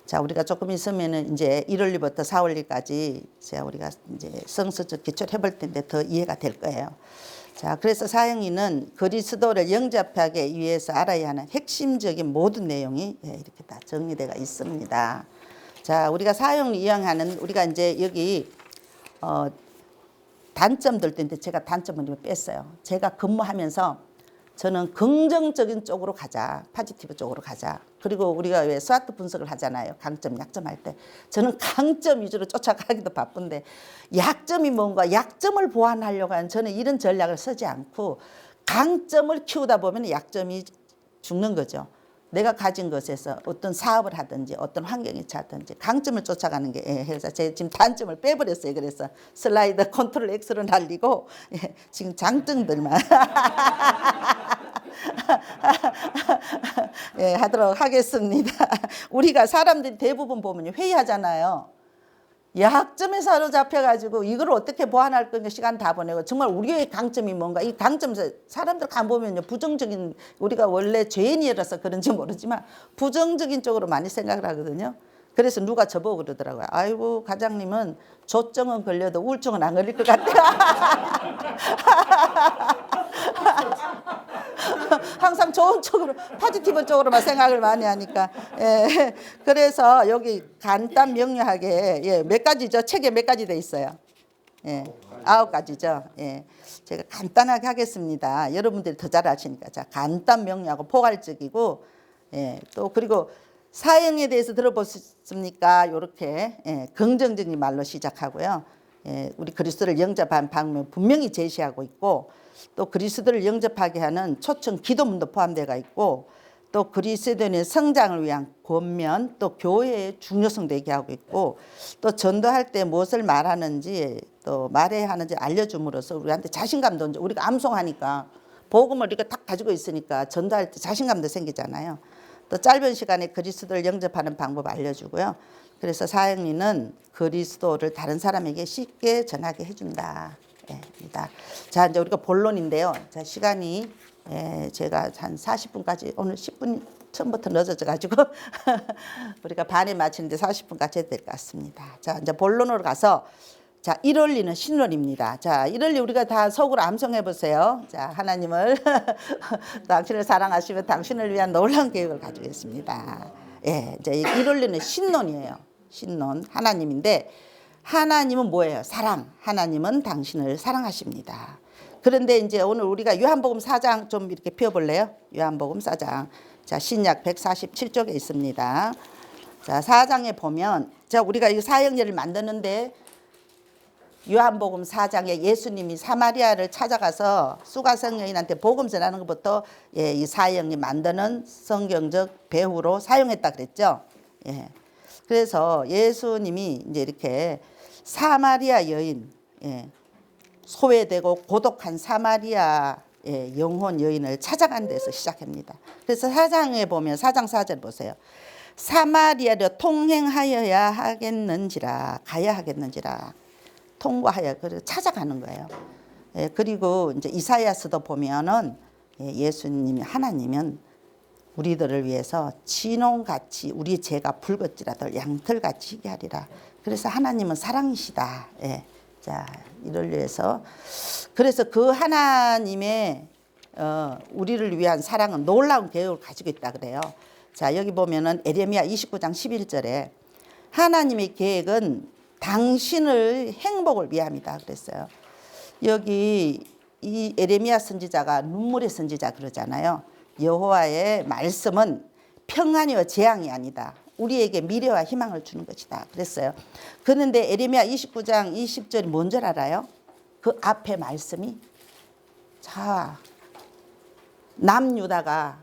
자, 우리가 조금 있으면은 이제 1월부터 4월까지 우리가 이제 성서적 기초를 해볼 텐데 더 이해가 될 거예요. 자, 그래서 사형리는 그리스도를 영접하기 위해서 알아야 하는 핵심적인 모든 내용이 이렇게 다 정리되어 있습니다. 자, 우리가 사형리 이용하는 우리가 이제 여기 단점들 때인데 제가 단점을 뺐어요. 제가 근무하면서 저는 긍정적인 쪽으로 가자, 포지티브 쪽으로 가자. 그리고 우리가 왜 스와트 분석을 하잖아요. 강점, 약점 할 때. 저는 강점 위주로 쫓아가기도 바쁜데 약점이 뭔가, 약점을 보완하려고 하는 저는 이런 전략을 쓰지 않고 강점을 키우다 보면 약점이 죽는 거죠. 내가 가진 것에서 어떤 사업을 하든지 어떤 환경이 차든지 강점을 쫓아가는 게 해서 제가 지금 단점을 빼버렸어요. 그래서 슬라이드 컨트롤 X로 날리고 지금 장점들만 하도록 하겠습니다. 우리가 사람들이 대부분 보면 회의하잖아요. 약점에 사로잡혀가지고 이걸 어떻게 보완할 건가 시간 다 보내고, 정말 우리의 강점이 뭔가, 이 강점에서 사람들 간 보면요, 부정적인, 우리가 원래 죄인이라서 그런지 모르지만 부정적인 쪽으로 많이 생각을 하거든요. 그래서 누가 저보고 그러더라고요. 아이고, 과장님은 조증은 걸려도 우울증은 안 걸릴 것 같아요. 항상 좋은 쪽으로, 포지티브 쪽으로만 생각을 많이 하니까. 그래서 여기 간단 명료하게 몇 가지죠? 책에 몇 가지 돼 있어요? 9가지죠. 제가 간단하게 하겠습니다. 여러분들이 더 잘 아시니까. 자, 간단 명료하고 포괄적이고, 또 그리고 사형에 대해서 들어보셨습니까? 이렇게 긍정적인 말로 시작하고요. 우리 그리스도를 영접한 방면 분명히 제시하고 있고, 또 그리스도를 영접하게 하는 초청 기도문도 포함되어 있고, 또 그리스도인의 성장을 위한 권면, 또 교회의 중요성도 얘기하고 있고, 또 전도할 때 무엇을 말하는지 또 말해야 하는지 알려줌으로써 우리한테 자신감도, 우리가 암송하니까 복음을 우리가 딱 가지고 있으니까 전도할 때 자신감도 생기잖아요. 또 짧은 시간에 그리스도를 영접하는 방법 알려주고요. 그래서 사형리는 그리스도를 다른 사람에게 쉽게 전하게 해준다. 자, 이제 우리가 본론인데요. 자, 시간이 제가 한 40분까지, 오늘 10분 처음부터 늦어져가지고 우리가 반에 마치는데 40분까지 해야 될 것 같습니다. 자, 이제 본론으로 가서, 자, 1원리는 신론입니다. 자, 1원리 우리가 다 속으로 암송해 보세요. 자, 하나님을 당신을 사랑하시면 당신을 위한 놀라운 계획을 가지고 있습니다. 이제 1원리는 신론이에요. 신론, 하나님인데, 하나님은 뭐예요? 사랑. 하나님은 당신을 사랑하십니다. 그런데 이제 오늘 우리가 요한복음 4장 좀 이렇게 펴볼래요? 요한복음 4장. 자, 신약 147쪽에 있습니다. 자, 4장에 보면, 자, 우리가 이 사형제를 만드는데 요한복음 4장에 예수님이 사마리아를 찾아가서 수가성 여인한테 복음 전하는 것부터 이 사형이 만드는 성경적 배후로 사용했다 그랬죠. 그래서 예수님이 이제 이렇게 사마리아 여인, 소외되고 고독한 사마리아 영혼 여인을 찾아간 데서 시작합니다. 그래서 4장에 보면 4장 4절 보세요. 사마리아로 통행하여야 하겠는지라, 가야 하겠는지라, 통과하여 그래서 찾아가는 거예요. 그리고 이제 이사야서도 보면은 예수님이, 하나님은 우리들을 위해서 진홍같이 우리 죄가 붉을지라도 양털같이 희게 하리라. 그래서 하나님은 사랑이시다. 예. 자, 이를 위해서 그래서 그 하나님의 우리를 위한 사랑은 놀라운 계획을 가지고 있다 그래요. 자, 여기 보면은 에레미야 29장 11절에 하나님의 계획은 당신을 행복을 위함이다 그랬어요. 여기 이 에레미야 선지자가 눈물의 선지자 그러잖아요. 여호와의 말씀은 평안이와 재앙이 아니다. 우리에게 미래와 희망을 주는 것이다 그랬어요. 그런데 에레미야 29장 20절이 뭔 줄 알아요? 그 앞에 말씀이 자, 남유다가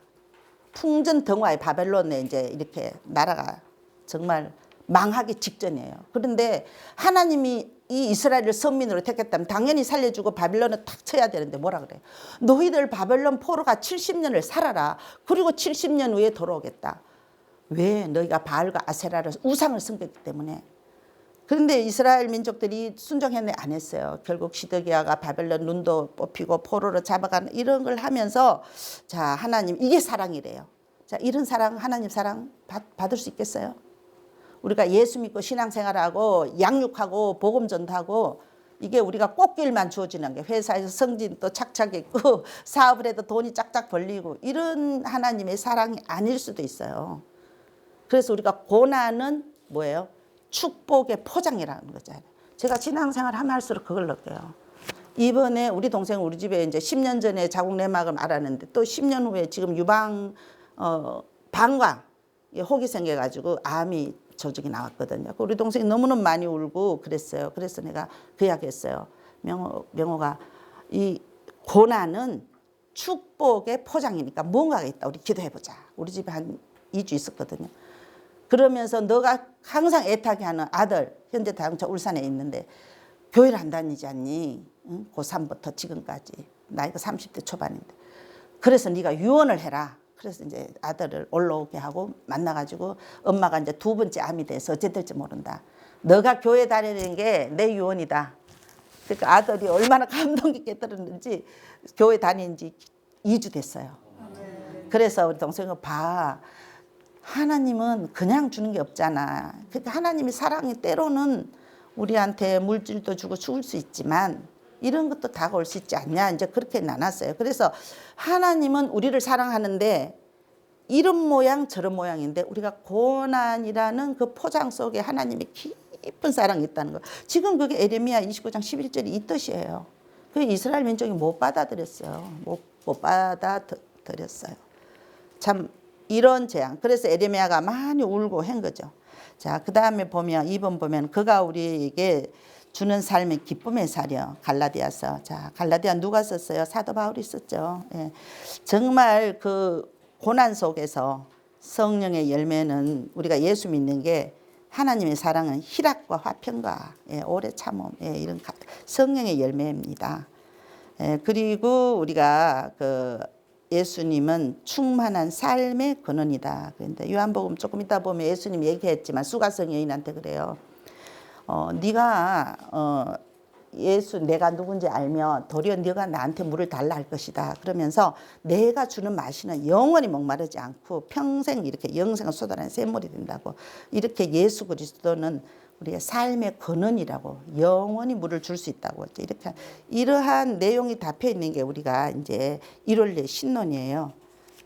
풍전등화의 바벨론에 이제 이렇게 나라가 정말 망하기 직전이에요. 그런데 하나님이 이 이스라엘을 선민으로 택했다면 당연히 살려주고 바벨론을 탁 쳐야 되는데 뭐라 그래요? 너희들 바벨론 포로가 70년을 살아라. 그리고 70년 후에 돌아오겠다. 왜? 너희가 바알과 아세라를 우상을 섬겼기 때문에. 그런데 이스라엘 민족들이 순종했네 안 했어요. 결국 시드기야가 바벨론 눈도 뽑히고 포로로 잡아가는 이런 걸 하면서 자, 하나님 이게 사랑이래요. 자, 이런 사랑, 하나님 사랑 받을 수 있겠어요? 우리가 예수 믿고 신앙생활하고 양육하고 복음 전도하고 이게 우리가 꽃길만 주어지는 게 회사에서 성진도 착착 있고 사업을 해도 돈이 짝짝 벌리고 이런 하나님의 사랑이 아닐 수도 있어요. 그래서 우리가 고난은 뭐예요? 축복의 포장이라는 거잖아요. 제가 신앙생활 하면 할수록 그걸 느껴요. 이번에 우리 동생 우리 집에 이제 10년 전에 자궁 내막을 알았는데 또 10년 후에 지금 유방 방광 혹이 생겨가지고 암이 조직이 나왔거든요. 우리 동생이 너무너무 많이 울고 그랬어요. 그래서 내가 그 이야기했어요. 명호가 이 고난은 축복의 포장이니까 뭔가가 있다. 우리 기도해보자. 우리 집에 한 2주 있었거든요. 그러면서 너가 항상 애타게 하는 아들 현재 다영차 울산에 있는데 교회를 안 다니지 않니? 응? 고3부터 지금까지 나이가 30대 초반인데 그래서 네가 유언을 해라. 그래서 이제 아들을 올라오게 하고 만나가지고 엄마가 이제 2번째 암이 돼서 어째 될지 모른다. 너가 교회 다니는 게 내 유언이다. 그러니까 아들이 얼마나 감동 깊게 들었는지 교회 다닌 지 2주 됐어요. 그래서 우리 동생은 봐. 하나님은 그냥 주는 게 없잖아. 그러니까 하나님의 사랑이 때로는 우리한테 물질도 주고 죽을 수 있지만 이런 것도 다가올 수 있지 않냐. 이제 그렇게 나눴어요. 그래서 하나님은 우리를 사랑하는데 이런 모양 저런 모양인데 우리가 고난이라는 그 포장 속에 하나님의 깊은 사랑이 있다는 거. 지금 그게 에레미야 29장 11절이 이 뜻이에요. 그 이스라엘 민족이 못 받아들였어요. 못 받아들였어요. 참 이런 재앙. 그래서 에레미야가 많이 울고 한 거죠. 자, 그 다음에 보면 2번 보면 그가 우리에게 주는 삶의 기쁨의 사려. 갈라디아서. 자, 갈라디아 누가 썼어요? 사도 바울이 썼죠. 예. 정말 그 고난 속에서 성령의 열매는 우리가 예수 믿는 게 하나님의 사랑은 희락과 화평과 오래 참음 이런 성령의 열매입니다. 그리고 우리가 그 예수님은 충만한 삶의 근원이다. 그런데 요한복음 조금 이따 보면 예수님 얘기했지만 수가성 여인한테 그래요. 네가 예수 내가 누군지 알면 도리어 네가 나한테 물을 달라 할 것이다. 그러면서 내가 주는 마시는 영원히 목마르지 않고 평생 이렇게 영생을 쏟아내는 샘물이 된다고. 이렇게 예수 그리스도는 우리의 삶의 근원이라고 영원히 물을 줄 수 있다고. 이렇게 이러한 내용이 담겨 있는 게 우리가 이제 1월리 신론이에요.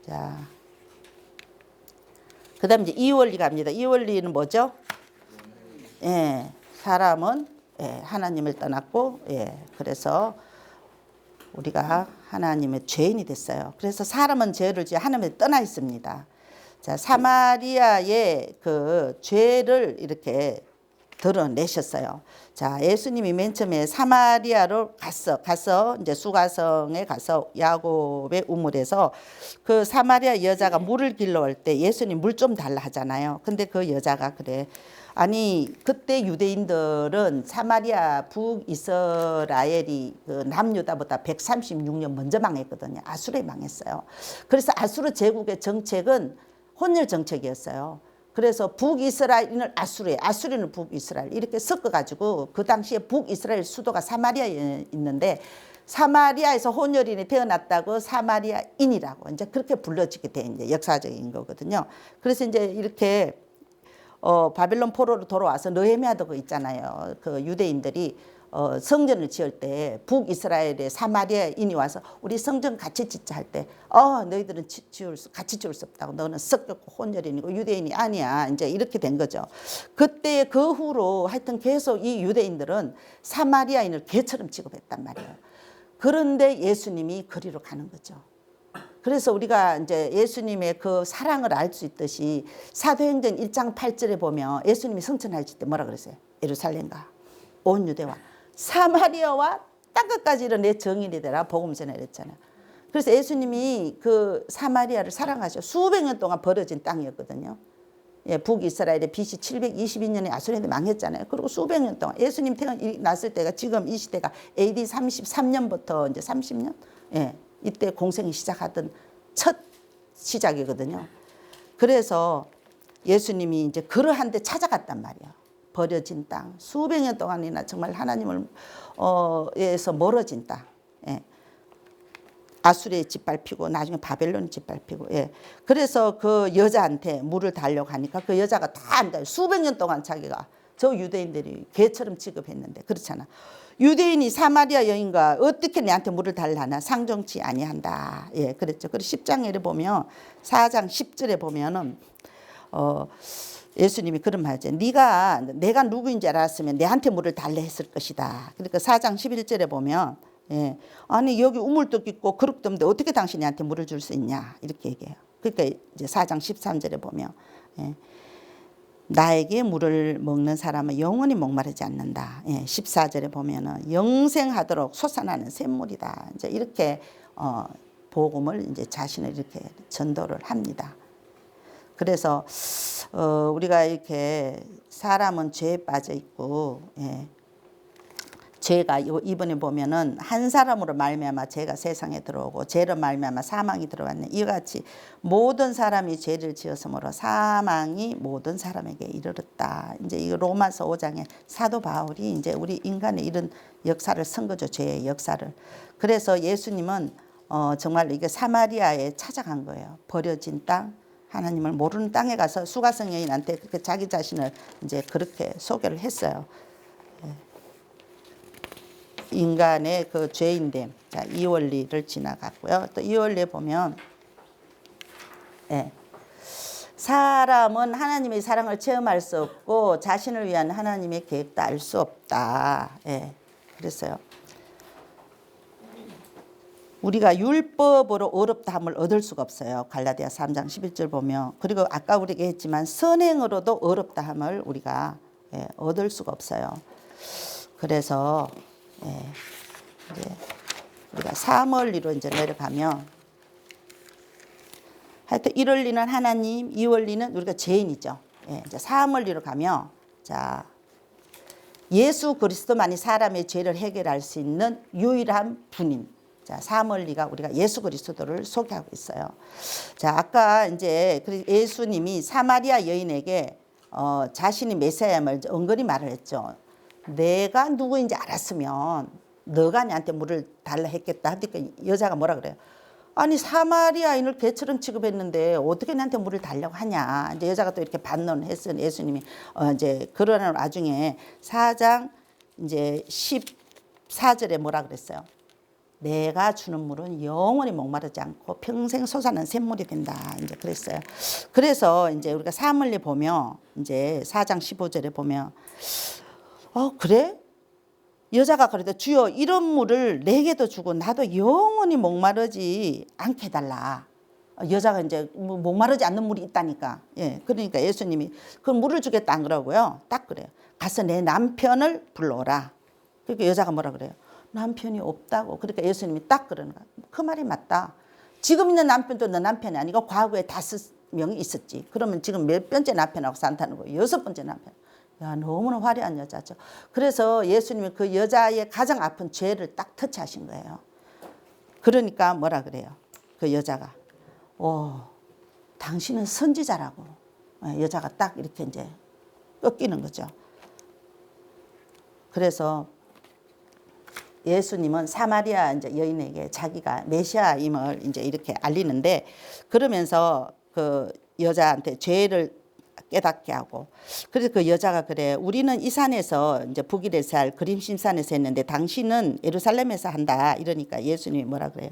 자, 그다음 이제 2월리 갑니다. 2월리는 뭐죠? 예, 사람은 하나님을 떠났고, 그래서 우리가 하나님의 죄인이 됐어요. 그래서 사람은 죄를 지어 하나님을 떠나 있습니다. 자, 사마리아의 그 죄를 이렇게 드러내셨어요. 자, 예수님이 맨 처음에 사마리아로 가서 이제 수가성에 가서 야곱의 우물에서 그 사마리아 여자가 물을 길러 올 때 예수님 물 좀 달라 하잖아요. 근데 그 여자가 그래. 아니 그때 유대인들은 사마리아 북이스라엘이 그 남유다보다 136년 먼저 망했거든요. 아수르에 망했어요. 그래서 아수르 제국의 정책은 혼혈 정책이었어요. 그래서 북이스라엘을 아수르에, 아수르는 북이스라엘 이렇게 섞어가지고 그 당시에 북이스라엘 수도가 사마리아에 있는데 사마리아에서 혼혈인이 태어났다고 사마리아인이라고 이제 그렇게 불러지게 된 이제 역사적인 거거든요. 그래서 이제 이렇게 바벨론 포로로 돌아와서 느헤미야도 그 있잖아요. 그 유대인들이 성전을 지을 때 북이스라엘의 사마리아인이 와서 우리 성전 같이 짓자 할 때 너희들은 같이 지을 수 없다고. 너는 섞였고 혼혈인이고 유대인이 아니야. 이제 이렇게 된 거죠. 그때 그 후로 하여튼 계속 이 유대인들은 사마리아인을 개처럼 취급했단 말이에요. 그런데 예수님이 그리로 가는 거죠. 그래서 우리가 이제 예수님의 그 사랑을 알 수 있듯이 사도행전 1장 8절에 보면 예수님이 성천하실 때 뭐라 그랬어요? 예루살렘과 온 유대와 사마리아와 땅끝까지 이른 내 정인이 되라 복음 전해 그랬잖아요. 그래서 예수님이 그 사마리아를 사랑하셔. 수백 년 동안 버려진 땅이었거든요. 예, 북이스라엘의 BC 722년에 아수르인데 망했잖아요. 그리고 수백 년 동안 예수님 태어났을 때가 지금 이 시대가 AD 33년부터 이제 30년, 예, 이때 공생이 시작하던 첫 시작이거든요. 그래서 예수님이 이제 그러한 데 찾아갔단 말이에요. 버려진 땅, 수백 년 동안이나 정말 하나님을 에서 멀어진 땅. 예. 아수르에 짓밟히고 나중에 바벨론에 짓밟히고. 예. 그래서 그 여자한테 물을 달려고 하니까 그 여자가 다 안다. 수백 년 동안 자기가 저 유대인들이 개처럼 취급했는데 그렇잖아. 유대인이 사마리아 여인과 어떻게 내한테 물을 달라나 상종치 아니한다. 예, 그랬죠. 그리고 10장에 보면 4장 10절에 보면은 예수님이 그런 말이죠. 내가 누구인지 알았으면 내한테 물을 달래 했을 것이다. 그러니까 4장 11절에 보면 예, 아니 여기 우물도 있고 그릇도 없는데 어떻게 당신이 나한테 물을 줄 수 있냐 이렇게 얘기해요. 그러니까 이제 4장 13절에 보면 예, 나에게 물을 먹는 사람은 영원히 목마르지 않는다. 예, 14절에 보면은 영생하도록 솟아나는 샘물이다. 이제 이렇게 복음을 이제 자신을 이렇게 전도를 합니다. 그래서 우리가 이렇게 사람은 죄에 빠져 있고, 예, 죄가 이번에 보면은 한 사람으로 말미암아 죄가 세상에 들어오고 죄로 말미암아 사망이 들어왔네. 이와 같이 모든 사람이 죄를 지었으므로 사망이 모든 사람에게 이르렀다. 이제 이 로마서 5장에 사도 바울이 이제 우리 인간의 이런 역사를 쓴 거죠. 죄의 역사를. 그래서 예수님은 정말 이게 사마리아에 찾아간 거예요. 버려진 땅, 하나님을 모르는 땅에 가서 수가성 여인한테 그렇게 자기 자신을 이제 그렇게 소개를 했어요. 인간의 그 죄인됨. 자, 이 원리를 지나갔고요. 또 이 원리에 보면, 예, 사람은 하나님의 사랑을 체험할 수 없고 자신을 위한 하나님의 계획도 알 수 없다. 예, 그랬어요. 우리가 율법으로 어렵다함을 얻을 수가 없어요. 갈라디아 3장 11절 보면. 그리고 아까 우리가 했지만 선행으로도 어렵다함을 우리가 얻을 수가 없어요. 그래서 이제 우리가 사물리로 이제 내려가면 하여튼 1원리는 하나님, 2원리는 우리가 죄인이죠. 이제 사물리로 가면 자 예수 그리스도만이 사람의 죄를 해결할 수 있는 유일한 분인. 자, 사물리가 우리가 예수 그리스도를 소개하고 있어요. 자, 아까 이제 예수님이 사마리아 여인에게 자신이 메시아임을 은근히 말을 했죠. 내가 누구인지 알았으면 너가 나한테 물을 달라 했겠다. 하니까 여자가 뭐라 그래요? 아니 사마리아인을 개처럼 취급했는데 어떻게 나한테 물을 달라고 하냐. 이제 여자가 또 이렇게 반론을 했어요. 예수님이 이제 그러는 와중에 4장 이제 14절에 뭐라 그랬어요? 내가 주는 물은 영원히 목마르지 않고 평생 솟아나는 샘물이 된다. 이제 그랬어요. 그래서 이제 우리가 사물리 보면 이제 4장 15절에 보면 그래? 여자가 그래도 주여 이런 물을 내게도 주고 나도 영원히 목마르지 않게 해달라. 여자가 이제 목마르지 않는 물이 있다니까. 예, 그러니까 예수님이 그 물을 주겠다 안 그러고요. 딱 그래요. 가서 내 남편을 불러오라. 그러니까 여자가 뭐라 그래요? 남편이 없다고. 그러니까 예수님이 딱 그러는 거야. 그 말이 맞다. 지금 있는 남편도 너 남편이 아니고 과거에 5명이 있었지. 그러면 지금 몇 번째 남편하고 산다는 거예요? 6번째 남편. 야, 너무나 화려한 여자죠. 그래서 예수님이 그 여자의 가장 아픈 죄를 딱 터치하신 거예요. 그러니까 뭐라 그래요? 그 여자가 당신은 선지자라고. 여자가 딱 이렇게 이제 꺾이는 거죠. 그래서 예수님은 사마리아 이제 여인에게 자기가 메시아임을 이제 이렇게 알리는데, 그러면서 그 여자한테 죄를 깨닫게 하고, 그래서 그 여자가 그래, 우리는 이 산에서 이제 북일에서 할 그림심산에서 했는데 당신은 예루살렘에서 한다. 이러니까 예수님이 뭐라 그래요?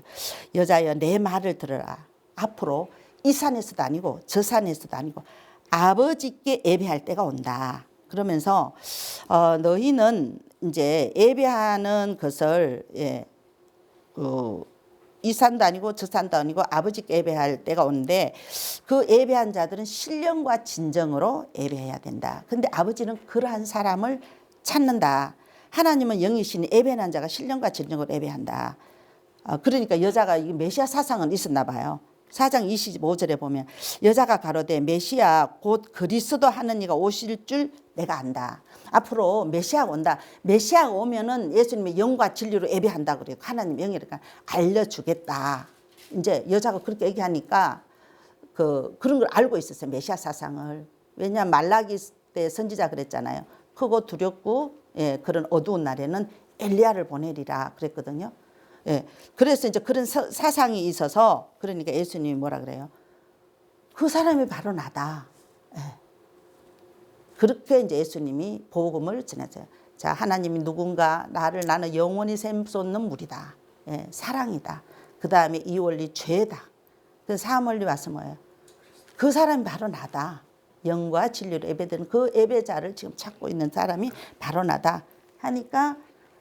여자여, 내 말을 들어라. 앞으로 이 산에서도 아니고 저 산에서도 아니고 아버지께 예배할 때가 온다. 그러면서 너희는 이제 예배하는 것을 이 산도 아니고 저 산도 아니고 아버지께 예배할 때가 오는데, 그 예배한 자들은 신령과 진정으로 예배해야 된다. 근데 아버지는 그러한 사람을 찾는다. 하나님은 영이시니 예배하는 자가 신령과 진정으로 예배한다. 그러니까 여자가 이 메시아 사상은 있었나 봐요. 4장 25절에 보면 여자가 가로되 메시아 곧 그리스도 하는 이가 오실 줄 내가 안다. 앞으로 메시아가 온다. 메시아가 오면은 예수님의 영과 진리로 예배한다 그래요. 하나님 영이니까 알려주겠다. 이제 여자가 그렇게 얘기하니까 그런 걸 알고 있었어요. 메시아 사상을. 왜냐하면 말라기 때 선지자 그랬잖아요. 크고 두렵고 그런 어두운 날에는 엘리야를 보내리라 그랬거든요. 그래서 이제 그런 사상이 있어서, 그러니까 예수님이 뭐라 그래요? 그 사람이 바로 나다. 그렇게 이제 예수님이 복음을 전하세요. 자, 하나님이 누군가 나는 영원히 샘솟는 물이다. 사랑이다. 그 다음에 이 원리 죄다. 그 사물리 와서 뭐예요? 그 사람이 바로 나다. 영과 진리로 예배되는 그 예배자를 지금 찾고 있는 사람이 바로 나다 하니까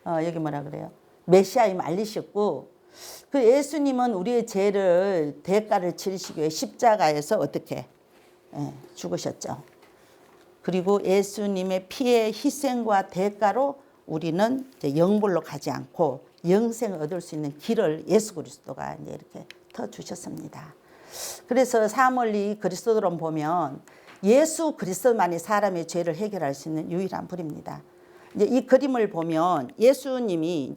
여기 뭐라 그래요? 메시아임 알리셨고, 그 예수님은 우리의 죄를 대가를 치르시기 위해 십자가에서 어떻게 죽으셨죠. 그리고 예수님의 피의 희생과 대가로 우리는 이제 영불로 가지 않고 영생을 얻을 수 있는 길을 예수 그리스도가 이제 이렇게 터 주셨습니다. 그래서 사물리 그리스도로 보면 예수 그리스도만이 사람의 죄를 해결할 수 있는 유일한 불입니다. 이제 이 그림을 보면 예수님이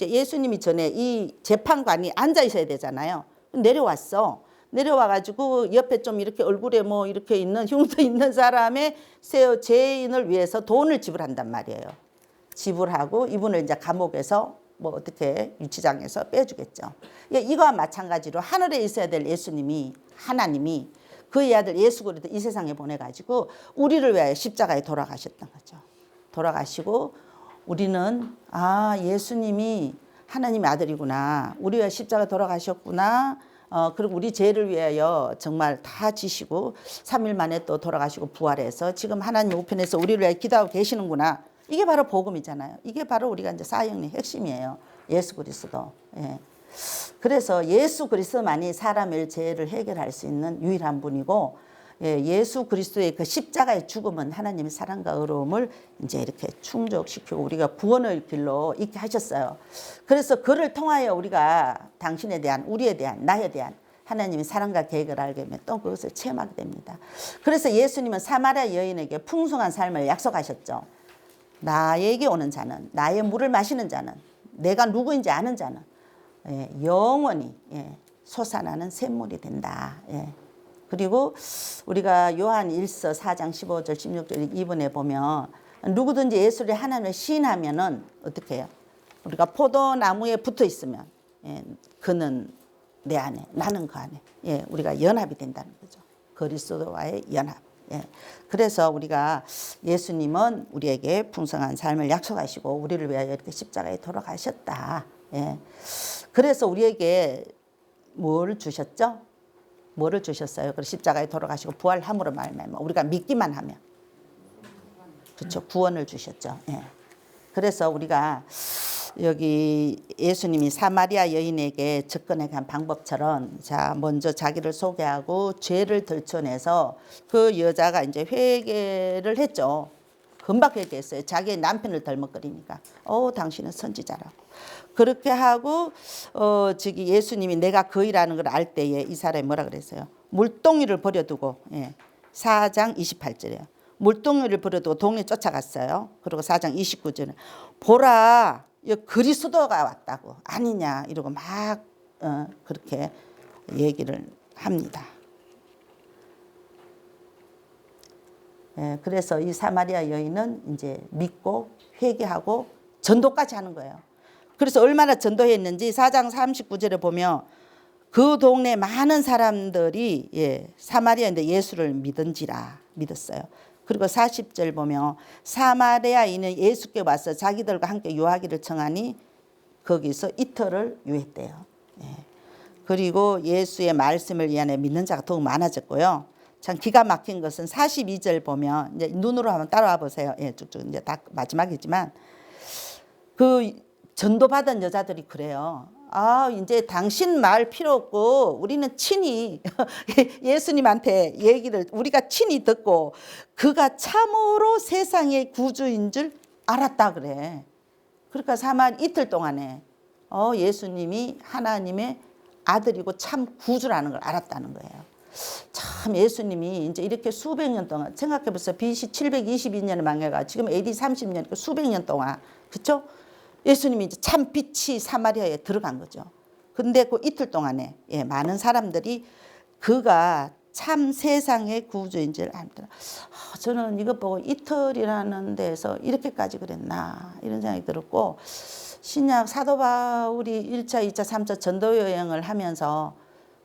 전에 이 재판관이 앉아 있어야 되잖아요. 내려왔어. 내려와가지고 옆에 좀 이렇게 얼굴에 뭐 이렇게 있는 흉터 있는 사람의 죄인을 위해서 돈을 지불한단 말이에요. 지불하고 이분을 이제 감옥에서 뭐 어떻게 유치장에서 빼주겠죠. 이거와 마찬가지로 하늘에 있어야 될 예수님이, 하나님이 그의 아들 예수 그리스도 이 세상에 보내가지고 우리를 위하여 십자가에 돌아가셨던 거죠. 돌아가시고 우리는 예수님이 하나님의 아들이구나. 우리 위하여 십자가 돌아가셨구나. 그리고 우리 죄를 위하여 정말 다 지시고 3일 만에 또 돌아가시고 부활해서 지금 하나님 우편에서 우리를 위하여 기도하고 계시는구나. 이게 바로 복음이잖아요. 이게 바로 우리가 이제 사역의 핵심이에요. 예수 그리스도. 그래서 예수 그리스도만이 사람의 죄를 해결할 수 있는 유일한 분이고, 예수 그리스도의 그 십자가의 죽음은 하나님의 사랑과 의로움을 이제 이렇게 충족시키고 우리가 구원의 길로 있게 하셨어요. 그래서 그를 통하여 우리가 당신에 대한, 우리에 대한, 나에 대한 하나님의 사랑과 계획을 알게 되면 또 그것을 체험하게 됩니다. 그래서 예수님은 사마리아 여인에게 풍성한 삶을 약속하셨죠. 나에게 오는 자는, 나의 물을 마시는 자는, 내가 누구인지 아는 자는 영원히 솟아나는 샘물이 된다. 그리고 우리가 요한 1서 4장 15절 16절 이번에 보면 누구든지 예수를 하나님을 시인하면은 어떻게 해요? 우리가 포도나무에 붙어 있으면 그는 내 안에, 나는 그 안에, 우리가 연합이 된다는 거죠. 그리스도와의 연합. 그래서 우리가 예수님은 우리에게 풍성한 삶을 약속하시고 우리를 위하여 이렇게 십자가에 돌아가셨다. 그래서 우리에게 뭘 주셨죠? 뭐를 주셨어요? 그 십자가에 돌아가시고 부활함으로 말미암아 우리가 믿기만 하면, 그렇죠, 구원을 주셨죠. 그래서 우리가 여기 예수님이 사마리아 여인에게 접근해 간 방법처럼, 자, 먼저 자기를 소개하고 죄를 들춰내서 그 여자가 이제 회개를 했죠. 금방 회개했어요. 자기의 남편을 덜먹거리니까. 당신은 선지자라고. 그렇게 하고 예수님이 내가 그이라는 걸 알 때에 이 사람이 뭐라 그랬어요? 물동이를 버려두고, 4장 28절이에요. 물동이를 버려두고 동네 쫓아갔어요. 그리고 4장 29절에 보라, 그리스도가 왔다고 아니냐 이러고 막 예, 그래서 이 사마리아 여인은 이제 믿고 회개하고 전도까지 하는 거예요. 그래서 얼마나 전도했는지 4장 39절에 보면 그 동네 많은 사람들이 사마리아인데 예수를 믿었어요. 그리고 40절 보면 사마리아인은 예수께 와서 자기들과 함께 유하기를 청하니 거기서 이틀을 유했대요. 그리고 예수의 말씀을 위하여 믿는 자가 더욱 많아졌고요. 참 기가 막힌 것은 42절 보면 이제 눈으로 한번 따라와 보세요. 쭉쭉 이제 다 마지막이지만 그 전도받은 여자들이 그래요. 이제 당신 말 필요 없고 우리는 친히 예수님한테 얘기를 우리가 친히 듣고 그가 참으로 세상의 구주인 줄 알았다 그래. 그러니까 이틀 동안에 예수님이 하나님의 아들이고 참 구주라는 걸 알았다는 거예요. 참 예수님이 이제 이렇게 수백 년 동안 생각해 보세요. BC 722년에 망해가 지금 AD 30년 수백 년 동안 그렇죠? 예수님이 이제 참 빛이 사마리아에 들어간 거죠. 근데 그 이틀 동안에 많은 사람들이 그가 참 세상의 구주인 줄 알더라. 저는 이것 보고 이틀이라는 데서 이렇게까지 그랬나 이런 생각이 들었고 신약 사도 바울이 1차, 2차, 3차 전도 여행을 하면서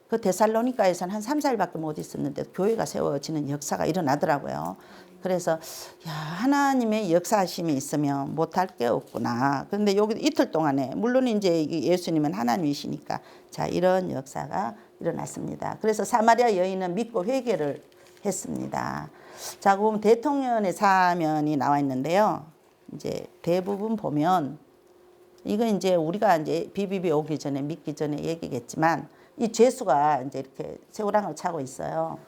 그 데살로니가에서는 한 3, 4일밖에 못 있었는데 교회가 세워지는 역사가 일어나더라고요. 그래서 하나님의 역사하심이 있으면 못할 게 없구나. 그런데 여기 이틀 동안에 물론 이제 예수님은 하나님이시니까 자 이런 역사가 일어났습니다. 그래서 사마리아 여인은 믿고 회개를 했습니다. 자 보면 대통령의 사면이 나와 있는데요. 이제 대부분 보면 이건 이제 우리가 이제 비비비 오기 전에 믿기 전에 얘기겠지만 이 죄수가 이제 이렇게 새우랑을 차고 있어요.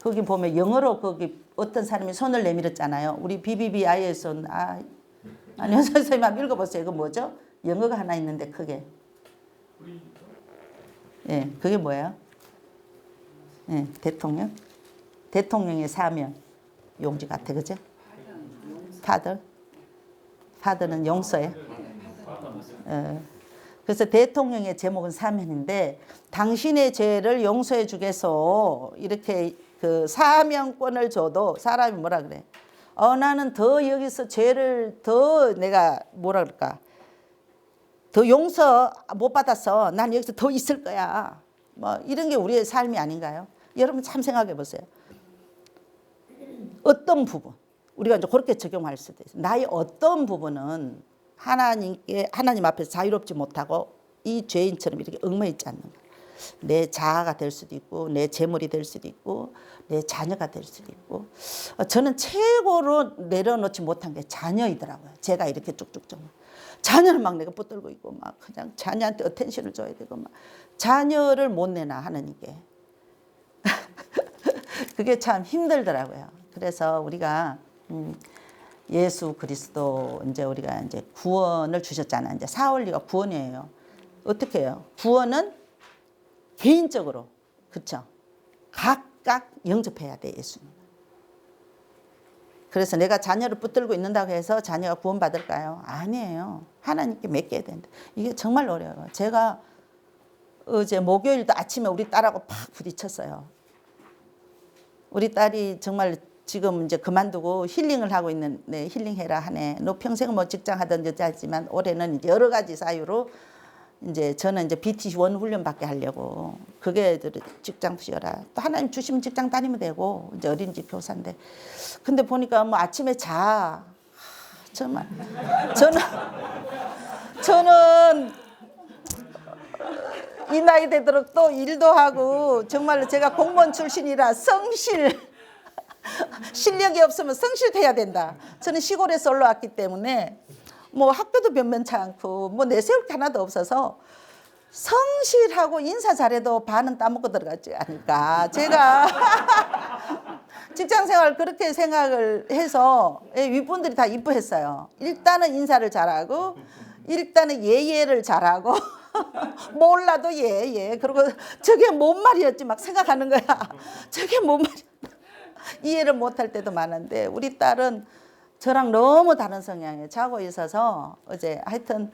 거기 보면 영어로 거기 어떤 사람이 손을 내밀었잖아요. 우리 BBBI에서 아니요 선생님 한번 읽어보세요. 이거 뭐죠? 영어가 하나 있는데 크게. 그게 뭐예요? 대통령. 대통령의 사면 용지 같아, 그죠? 파더는 용서예요. 그래서 대통령의 제목은 사면인데 당신의 죄를 용서해 주겠소 이렇게 그 사면권을 줘도 사람이 뭐라 그래? 나는 더 여기서 죄를 더 내가 뭐라 그럴까? 더 용서 못 받아서 난 여기서 더 있을 거야. 뭐 이런 게 우리의 삶이 아닌가요? 여러분 참 생각해 보세요. 어떤 부분 우리가 이제 그렇게 적용할 수도 있어요. 나의 어떤 부분은 하나님 앞에서 자유롭지 못하고 이 죄인처럼 이렇게 얽매여 있지 않는 거예요. 내 자아가 될 수도 있고 내 재물이 될 수도 있고 내 자녀가 될 수도 있고 저는 최고로 내려놓지 못한 게 자녀이더라고요. 제가 이렇게 쭉쭉쭉 자녀를 막 내가 붙들고 있고 막 그냥 자녀한테 어텐션을 줘야 되고 막 자녀를 못 내나 하나님께 그게 참 힘들더라고요. 그래서 우리가 예수 그리스도 이제 우리가 이제 구원을 주셨잖아요. 이제 사흘리가 구원이에요. 어떻게 해요? 구원은 개인적으로 그렇죠. 각각 영접해야 돼 예수님. 그래서 내가 자녀를 붙들고 있는다고 해서 자녀가 구원받을까요? 아니에요. 하나님께 맡겨야 된다. 이게 정말 어려워요. 제가 어제 목요일도 아침에 우리 딸하고 팍 부딪혔어요. 우리 딸이 정말 지금 이제 그만두고 힐링을 하고 있는 힐링해라 하네. 너 평생 뭐 직장 하던 여자지만 올해는 이제 여러 가지 사유로 이제 저는 이제 BT1 훈련밖에 하려고 그게 직장 부여라. 또 하나님 주시면 직장 다니면 되고 이제 어린이집 교사인데 근데 보니까 뭐 아침에 정말 저는 이 나이 되도록 또 일도 하고 정말로 제가 공무원 출신이라 실력이 없으면 성실해야 된다. 저는 시골에서 올라왔기 때문에 뭐 학교도 변변치 않고 뭐 내세울 게 하나도 없어서 성실하고 인사 잘해도 반은 따먹고 들어가지 않을까. 제가 직장생활 그렇게 생각을 해서 윗분들이 다 이뻐했어요. 일단은 인사를 잘하고 일단은 예예를 잘하고 몰라도 예예. 그리고 저게 뭔 말이었지 막 생각하는 거야. 저게 뭔 말이야. 이해를 못할 때도 많은데 우리 딸은 저랑 너무 다른 성향이에요. 자고 있어서 어제 하여튼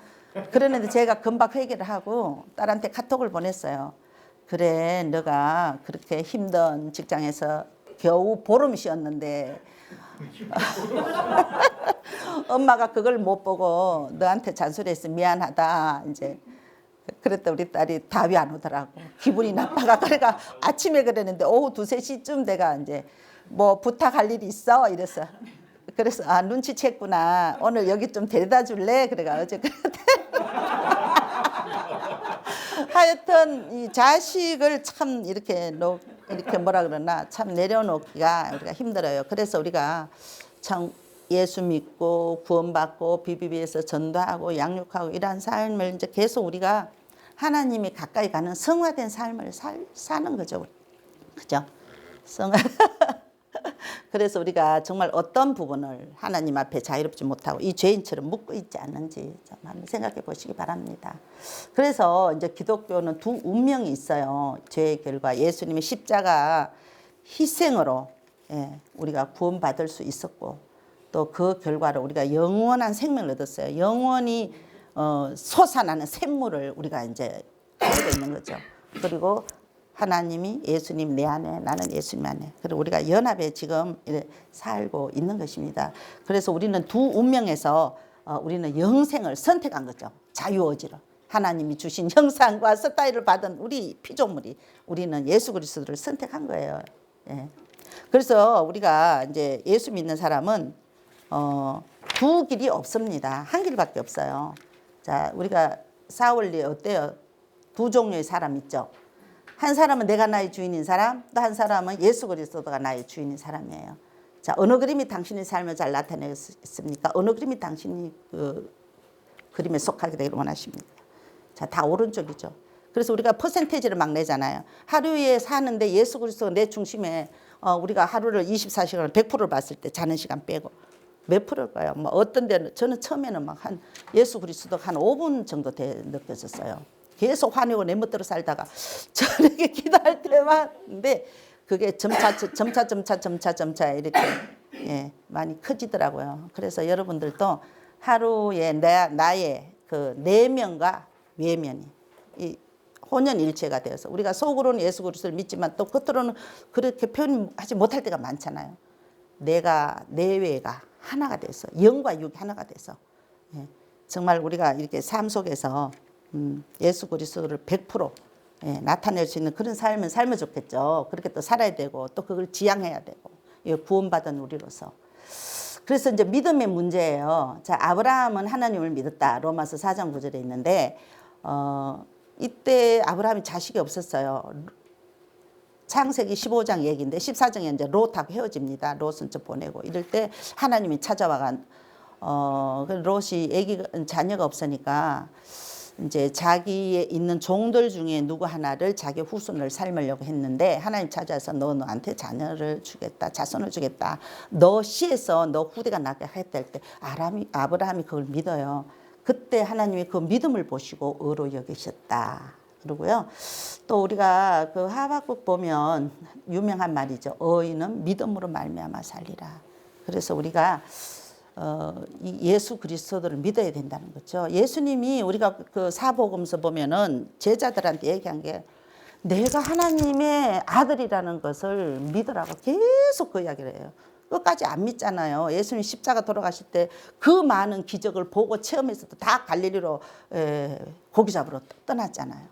그러는데 제가 금방 회개를 하고 딸한테 카톡을 보냈어요. 그래 너가 그렇게 힘든 직장에서 겨우 보름 쉬었는데 엄마가 그걸 못 보고 너한테 잔소리해서 미안하다 이제 그랬더니 우리 딸이 답이 안 오더라고. 기분이 나빠가. 그러니까 아침에 그랬는데 오후 2, 3시쯤 내가 이제 뭐 부탁할 일이 있어 이랬어. 그래서 아 눈치챘구나. 오늘 여기 좀 데려다 줄래? 그래가 어제 그랬대. 하여튼 이 자식을 참 이렇게 뭐라 그러나 참 내려놓기가 우리가 힘들어요. 그래서 우리가 참 예수 믿고 구원받고 비비비에서 전도하고 양육하고 이러한 삶을 이제 계속 우리가 하나님이 가까이 가는 성화된 삶을 사는 거죠. 그죠? 성화. 그래서 우리가 정말 어떤 부분을 하나님 앞에 자유롭지 못하고 이 죄인처럼 묶고 있지 않는지 좀 한번 생각해 보시기 바랍니다. 그래서 이제 기독교는 두 운명이 있어요. 죄의 결과 예수님의 십자가 희생으로 우리가 구원받을 수 있었고 또 그 결과로 우리가 영원한 생명을 얻었어요. 영원히 솟아나는 샘물을 우리가 이제 가지고 있는 거죠. 그리고 하나님이 예수님 내 안에 나는 예수님 안에 그리고 우리가 연합에 지금 살고 있는 것입니다. 그래서 우리는 두 운명에서 우리는 영생을 선택한 거죠. 자유의지로 하나님이 주신 형상과 스타일을 받은 우리 피조물이 우리는 예수 그리스도를 선택한 거예요. 그래서 우리가 이제 예수 믿는 사람은 두 길이 없습니다. 한 길밖에 없어요. 자, 우리가 사울리 어때요? 두 종류의 사람 있죠. 한 사람은 내가 나의 주인인 사람, 또 한 사람은 예수 그리스도가 나의 주인인 사람이에요. 자, 어느 그림이 당신의 삶을 잘 나타내겠습니까? 어느 그림이 당신이 그 그림에 속하게 되기를 원하십니까? 자, 다 오른쪽이죠. 그래서 우리가 퍼센테이지를 막 내잖아요. 하루에 사는데 예수 그리스도가 내 중심에 우리가 하루를 24시간을 100%를 봤을 때 자는 시간 빼고 몇 프로일까요? 뭐 어떤 데는 저는 처음에는 막 한 예수 그리스도가 한 5분 정도 느껴졌어요. 계속 화내고 내 멋대로 살다가 저녁에 기도할 때만인데 그게 점차 이렇게 많이 커지더라고요. 그래서 여러분들도 하루에 나의 그 내면과 외면이 이 혼연일체가 되어서 우리가 속으로는 예수 그리스도를 믿지만 또 겉으로는 그렇게 표현하지 못할 때가 많잖아요. 내가 내외가 하나가 돼서 영과 육이 하나가 돼서 정말 우리가 이렇게 삶 속에서 예수 그리스도를 100% 나타낼 수 있는 그런 삶을 살면 좋겠죠. 그렇게 또 살아야 되고 또 그걸 지향해야 되고 구원받은 우리로서. 그래서 이제 믿음의 문제예요. 자, 아브라함은 하나님을 믿었다. 로마서 4장 9절에 있는데 이때 아브라함이 자식이 없었어요. 창세기 15장 얘기인데 14장에 이제 롯하고 헤어집니다. 롯은 좀 보내고 이럴 때 하나님이 찾아와가 롯이 자녀가 없으니까 이제 자기에 있는 종들 중에 누구 하나를 자기 후손을 삶으려고 했는데 하나님 찾아서 너한테 자녀를 주겠다, 자손을 주겠다. 너 씨에서 너 후대가 나게 하겠다 할 때 아브라함이 그걸 믿어요. 그때 하나님이 그 믿음을 보시고 의로 여기셨다. 그러고요. 또 우리가 그 하박국 보면 유명한 말이죠. 의인은 믿음으로 말미암아 살리라. 그래서 우리가 이 예수 그리스도를 믿어야 된다는 거죠. 예수님이 우리가 그 사복음서 보면은 제자들한테 얘기한 게 내가 하나님의 아들이라는 것을 믿으라고 계속 그 이야기를 해요. 끝까지 안 믿잖아요. 예수님 십자가 돌아가실 때 그 많은 기적을 보고 체험해서도 다 갈릴리로 고기 잡으러 떠났잖아요.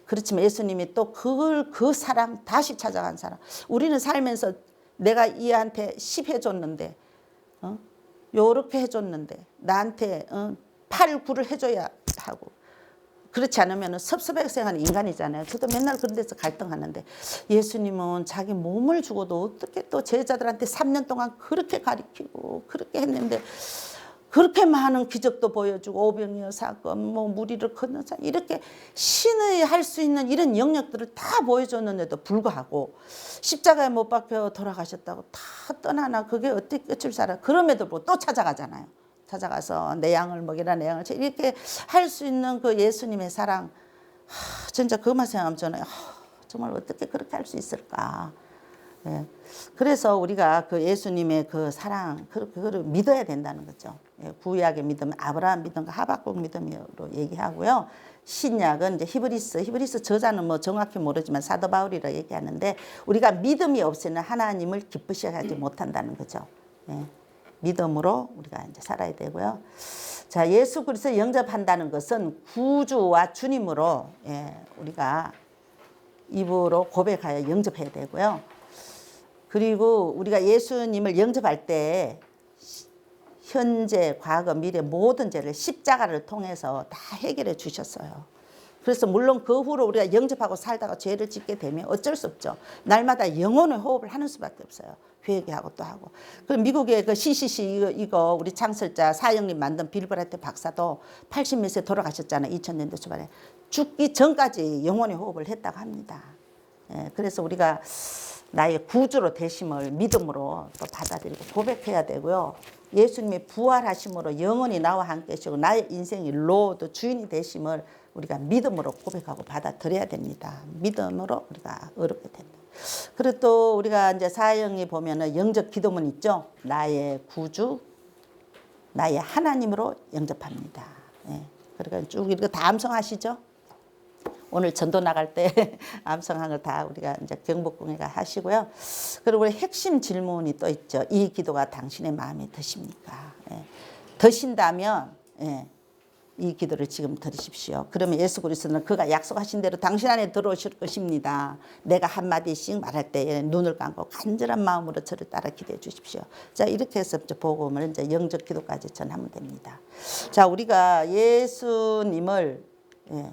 그렇지만 예수님이 또 그 사람 다시 찾아간 사람. 우리는 살면서 내가 이한테 10 해줬는데 요렇게 해줬는데 나한테 8, 9를 해줘야 하고 그렇지 않으면 섭섭하게 생각하는 인간이잖아요. 저도 맨날 그런 데서 갈등하는데 예수님은 자기 몸을 주고도 어떻게 또 제자들한테 3년 동안 그렇게 가르치고 그렇게 했는데 그렇게 많은 기적도 보여주고 오병이어 사건, 뭐 무리를 걷는 사건 이렇게 신의 할 수 있는 이런 영역들을 다 보여줬는데도 불구하고 십자가에 못 박혀 돌아가셨다고 다 떠나나 그게 어떻게 끝을 살아? 그럼에도 불구하고 또 찾아가잖아요. 찾아가서 내 양을 먹이라 내 양을 이렇게 할 수 있는 그 예수님의 사랑 진짜 그것만 생각하면 저는 정말 어떻게 그렇게 할 수 있을까? 예. 그래서 우리가 그 예수님의 그 사랑, 그거를 믿어야 된다는 거죠. 예. 구약의 믿음, 아브라함 믿음과 하박국 믿음으로 얘기하고요. 신약은 이제 히브리스 저자는 뭐 정확히 모르지만 사도 바울이라 얘기하는데 우리가 믿음이 없이는 하나님을 기쁘시게 하지 못한다는 거죠. 예. 믿음으로 우리가 이제 살아야 되고요. 자, 예수 그리스도 영접한다는 것은 구주와 주님으로 예, 우리가 입으로 고백하여 영접해야 되고요. 그리고 우리가 예수님을 영접할 때 현재, 과거, 미래 모든 죄를 십자가를 통해서 다 해결해 주셨어요. 그래서 물론 그 후로 우리가 영접하고 살다가 죄를 짓게 되면 어쩔 수 없죠. 날마다 영혼의 호흡을 하는 수밖에 없어요. 회개하고 또 하고. 그럼 미국의 그 CCC 이거 우리 창설자 사형님 만든 빌 브라이트 박사도 80몇 세 돌아가셨잖아요. 2000년대 초반에. 죽기 전까지 영혼의 호흡을 했다고 합니다. 예, 그래서 우리가 나의 구주로 되심을 믿음으로 또 받아들이고 고백해야 되고요. 예수님의 부활하심으로 영원히 나와 함께 하시고 나의 인생의 로드 주인이 되심을 우리가 믿음으로 고백하고 받아들여야 됩니다. 믿음으로 우리가 어렵게 된다. 그리고 또 우리가 이제 사형이 보면은 영접 기도문 있죠. 나의 구주, 나의 하나님으로 영접합니다. 예. 그러니까 쭉 이렇게 다 암송하시죠. 오늘 전도 나갈 때 암송한 거 다 우리가 이제 경복궁회가 하시고요. 그리고 우리 핵심 질문이 또 있죠. 이 기도가 당신의 마음에 드십니까? 예. 드신다면 예. 이 기도를 지금 들으십시오. 그러면 예수 그리스도는 그가 약속하신 대로 당신 안에 들어오실 것입니다. 내가 한마디씩 말할 때 눈을 감고 간절한 마음으로 저를 따라 기도해 주십시오. 자, 이렇게 해서 복음을 이제 영접 기도까지 전하면 됩니다. 자, 우리가 예수님을 예.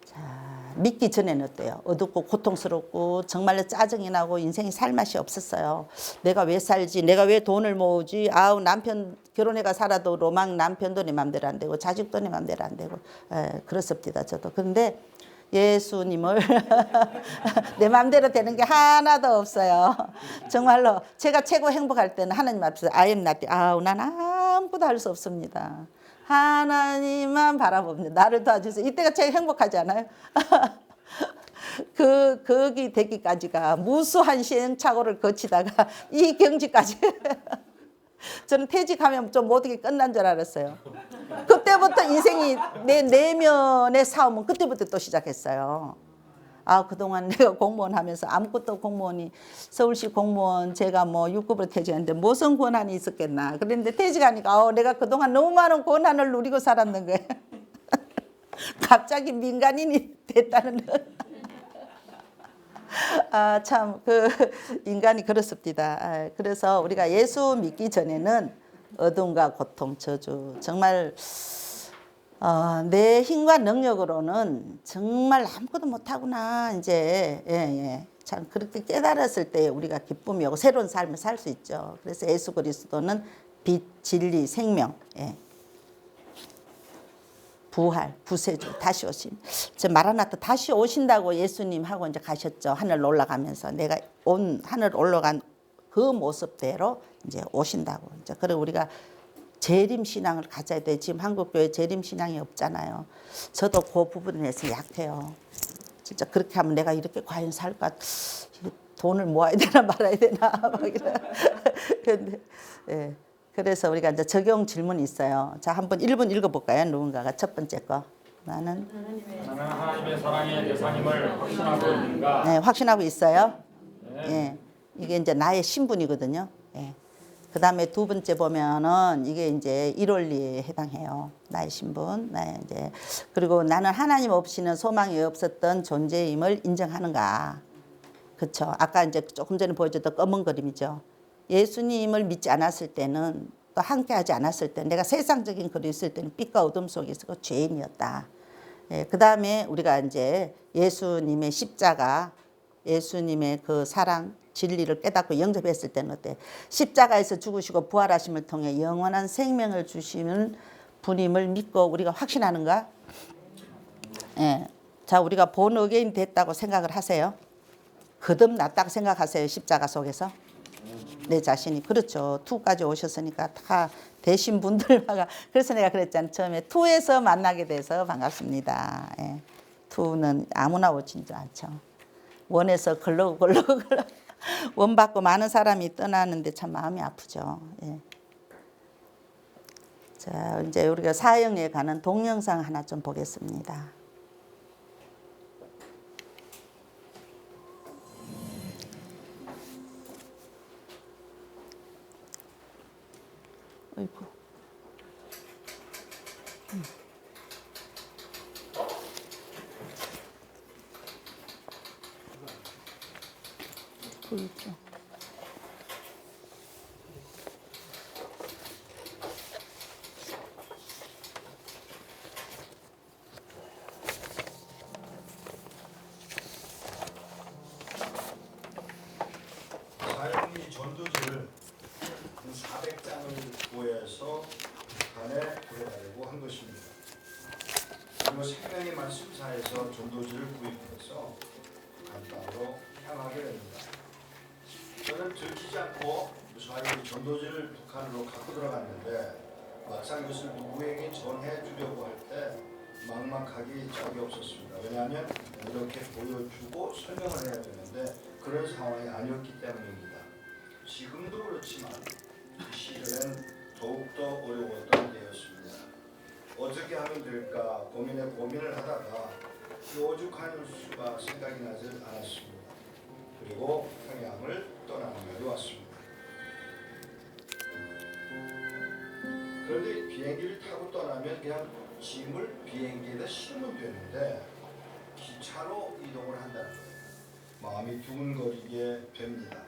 자, 믿기 전에는 어때요? 어둡고 고통스럽고 정말로 짜증이 나고 인생이 살 맛이 없었어요. 내가 왜 살지? 내가 왜 돈을 모으지? 아우, 남편 결혼해가 살아도 로망 남편도 내 맘대로 안 되고 자식도 내 맘대로 안 되고 그렇습니다. 저도. 그런데 예수님을 내 맘대로 되는 게 하나도 없어요. 정말로 제가 최고 행복할 때는 하나님 앞에서 I am nothing. 아우, 난 아무것도 할 수 없습니다. 하나님만 바라봅니다. 나를 도와주세요. 이때가 제일 행복하지 않아요? 거기 되기까지가 무수한 시행착오를 거치다가 이 경지까지 저는 퇴직하면 좀 모든 게 끝난 줄 알았어요. 그때부터 인생이 내 내면의 싸움은 그때부터 또 시작했어요. 아, 그동안 내가 공무원 하면서 아무것도 공무원이 서울시 공무원 제가 뭐 6급으로 퇴직했는데 무슨 권한이 있었겠나. 그런데 퇴직하니까 내가 그동안 너무 많은 권한을 누리고 살았는 거예요. 갑자기 민간인이 됐다는 아, 참 그 인간이 그렇습니다. 그래서 우리가 예수 믿기 전에는 어둠과 고통, 저주 정말 내 힘과 능력으로는 정말 아무것도 못하구나. 이제 참 그렇게 깨달았을 때 우리가 기쁨이 오고 새로운 삶을 살 수 있죠. 그래서 예수 그리스도는 빛, 진리, 생명, 부활, 구세주, 다시 오심. 저 마라나타 다시 오신다고 예수님하고 이제 가셨죠. 하늘 올라가면서 내가 하늘 올라간 그 모습대로 이제 오신다고. 이제 그리고 우리가 재림 신앙을 가져야 돼. 지금 한국 교회 재림 신앙이 없잖아요. 저도 그 부분에서 약해요. 진짜 그렇게 하면 내가 이렇게 과연 살까? 돈을 모아야 되나 말아야 되나 막 이런. 근데 그래서 우리가 이제 적용 질문이 있어요. 자, 한번 1분 읽어볼까요? 누군가가 첫 번째 거. 나는 하나님의 사랑의 대상임을 확신하고 있는가? 네, 확신하고 있어요. 예, 이게 이제 나의 신분이거든요. 예. 그 다음에 두 번째 보면은 이게 이제 일원리에 해당해요. 나의 신분. 이제 그리고 나는 하나님 없이는 소망이 없었던 존재임을 인정하는가. 그렇죠. 아까 이제 조금 전에 보여줬던 검은 그림이죠. 예수님을 믿지 않았을 때는 또 함께하지 않았을 때 내가 세상적인 글이 있을 때는 빛과 어둠 속에서 그 죄인이었다. 예, 그 다음에 우리가 이제 예수님의 십자가, 예수님의 그 사랑, 진리를 깨닫고 영접했을 때는 어때? 십자가에서 죽으시고 부활하심을 통해 영원한 생명을 주시는 분임을 믿고 우리가 확신하는가? 예. 자, 우리가 본 어게인 됐다고 생각을 하세요. 거듭났다고 생각하세요. 십자가 속에서. 내 자신이. 그렇죠. 투까지 오셨으니까 다 되신 분들마다. 그래서 내가 그랬잖아. 처음에 투에서 만나게 돼서 반갑습니다. 예. 투는 아무나 오진 않죠. 원에서 걸러고 원받고 많은 사람이 떠나는데 참 마음이 아프죠. 예. 자, 이제 우리가 사형에 관한 동영상 하나 좀 보겠습니다. 어이구. 그렇죠. 사형리 전도지를 400장을 구해서 북한에 보내달라고 한 것입니다. 그리고 생명의 말씀사에서 전도지를 구입해서 북한 땅으로 향하게 됩니다. 저는 들키지 않고 무사히 전도지를 북한으로 갖고 들어갔는데 막상 이것을 누구에게 전해주려고 할 때 막막하기 짝이 없었습니다. 왜냐하면 이렇게 보여주고 설명을 해야 되는데 그런 상황이 아니었기 때문입니다. 지금도 그렇지만 그 시절엔 더욱더 어려웠던 때였습니다. 어떻게 하면 될까 고민을 하다가 오죽한 수가 생각이 나질 않았습니다. 그리고 평양을 떠나는 날이 왔습니다. 그런데 비행기를 타고 떠나면 그냥 짐을 비행기에다 실으면 되는데 기차로 이동을 한다는 거예요. 마음이 두근거리게 됩니다.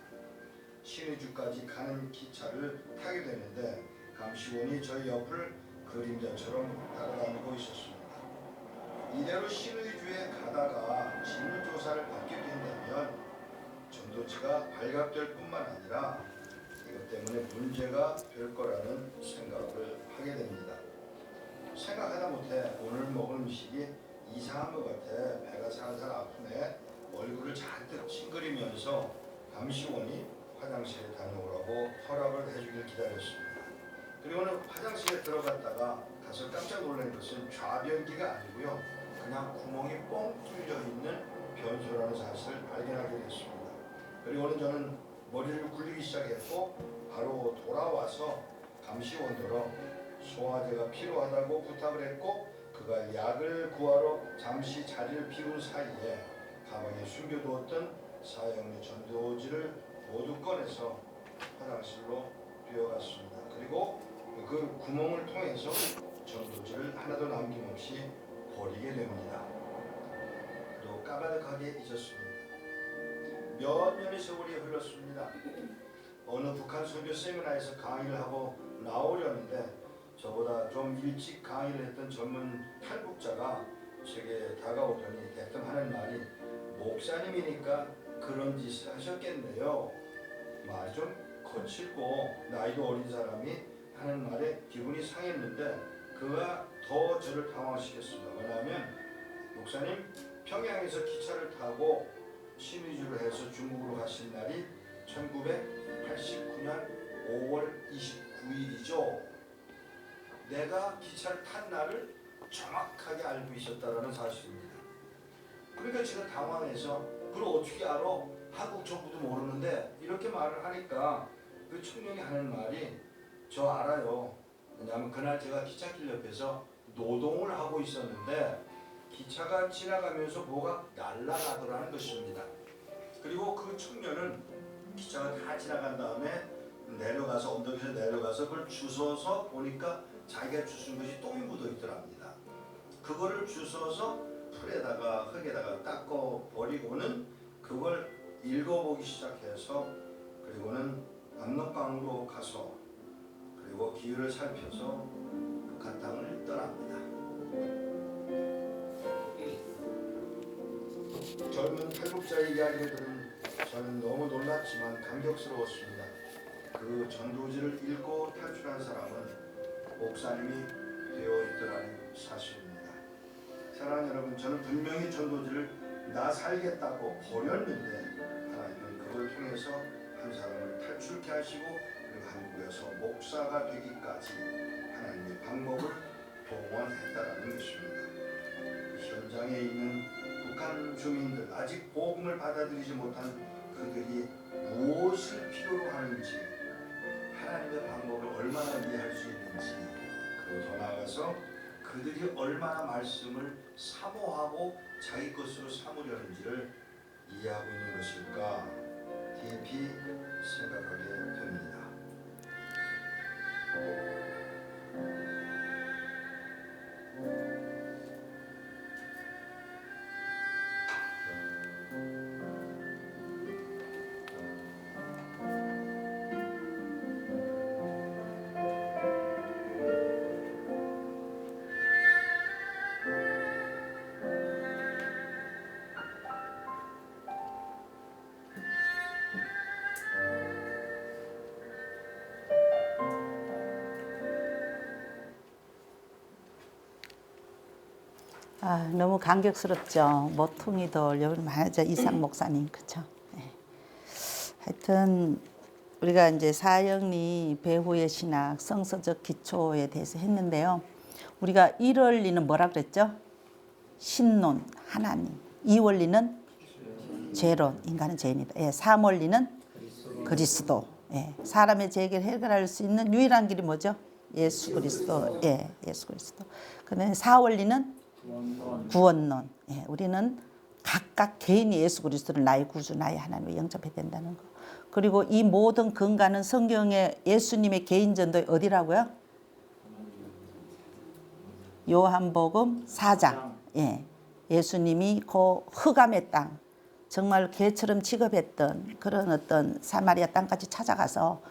신의주까지 가는 기차를 타게 되는데 감시원이 저희 옆을 그림자처럼 따라다니고 있었습니다. 이대로 신의주에 가다가 진료조사를 받게 된다면 전도지가 발각될 뿐만 아니라 이것 때문에 문제가 될 거라는 생각을 하게 됩니다. 생각하다 못해 오늘 먹을 음식이 이상한 것 같아 배가 살살 아프네 얼굴을 잔뜩 찡그리면서 감시원이 화장실에 다녀오라고 허락을 해주길 기다렸습니다. 그리고는 화장실에 들어갔다가 가서 깜짝 놀란 것은 좌변기가 아니고요. 그냥 구멍이 뻥 뚫려 있는 변소라는 사실을 발견하게 됐습니다. 그리고는 저는 머리를 굴리기 시작했고 바로 돌아와서 감시원으로 소화제가 필요하다고 부탁을 했고 그가 약을 구하러 잠시 자리를 비운 사이에 가방에 숨겨두었던 사형리 전도지를 모두 꺼내서 화장실로 뛰어갔습니다. 그리고 그 구멍을 통해서 전도지를 하나도 남김없이 버리게 됩니다. 그리고 까마득하게 잊었습니다. 몇 년의 세월이 흘렀습니다. 어느 북한 선교 세미나에서 강의를 하고 나오려는데 저보다 좀 일찍 강의를 했던 젊은 탈북자가 제게 다가오더니 대뜸 하는 말이 목사님이니까 그런 짓을 하셨겠네요. 말이 좀 거칠고 나이도 어린 사람이 하는 말에 기분이 상했는데 그가 더 저를 당황시켰습니다. 왜냐하면 목사님 평양에서 기차를 타고 신의주를 해서 중국으로 가신 날이 1989년 5월 29일이죠. 내가 기차를 탄 날을 정확하게 알고 있었다는 사실입니다. 그러니까 제가 당황해서 그걸 어떻게 알아? 한국 정부도 모르는데 이렇게 말을 하니까 그 청년이 하는 말이 저 알아요. 왜냐하면 그날 제가 기찻길 옆에서 노동을 하고 있었는데 기차가 지나가면서 뭐가 날아가더라는 것입니다. 그리고 그 청년은 기차가 다 지나간 다음에 내려가서 언덕에서 내려가서 그걸 주워서 보니까 자기가 주운 것이 똥이 묻어 있더랍니다. 그거를 주워서 풀에다가 흙에다가 닦아 버리고는 그걸 읽어보기 시작해서 그리고는 압록강으로 가서 그리고 기후를 살펴서 북한 땅을 떠납니다. 젊은 탈북자의 이야기를 들은 저는 너무 놀랐지만 감격스러웠습니다. 그 전도지를 읽고 탈출한 사람은 목사님이 되어 있더라는 사실입니다. 사랑하는 여러분, 저는 분명히 전도지를 나 살겠다고 버렸는데 하나님은 그걸 통해서 한 사람을 탈출케 하시고 그리고 한국에서 목사가 되기까지 하나님의 방법을 동원했다라는 것입니다. 그 현장에 있는 북한 주민들, 아직 복음을 받아들이지 못한 그 그들이 무엇을 필요로 하는지, 하나님의 방법을 얼마나 이해할 수 있는지, 그리고 더 나아가서 그들이 얼마나 말씀을 사모하고 자기 것으로 삼으려는지를 이해하고 있는 것일까 깊이 생각하게 됩니다. 아, 너무 감격스럽죠. 모퉁이들 여기 많죠. 이상 목사님 그죠? 네. 하여튼 우리가 이제 사형리 배후의 신학 성서적 기초에 대해서 했는데요. 우리가 1원리는 뭐라 그랬죠? 신론 하나님. 2원리는 죄론 인간은 죄인이다. 예, 3원리는 그리스도. 예, 사람의 죄를 해결할 수 있는 유일한 길이 뭐죠? 예수 그리스도. 예, 예수 그리스도. 그런데 4원리는 구원론. 예, 우리는 각각 개인이 예수 그리스도를 나의 구주, 나의 하나님을 영접해야 된다는 거. 그리고 이 모든 근간은 성경의 예수님의 개인 전도에 어디라고요? 요한복음 4장. 예, 예수님이 그 흑암의 땅, 정말 개처럼 취급했던 그런 어떤 사마리아 땅까지 찾아가서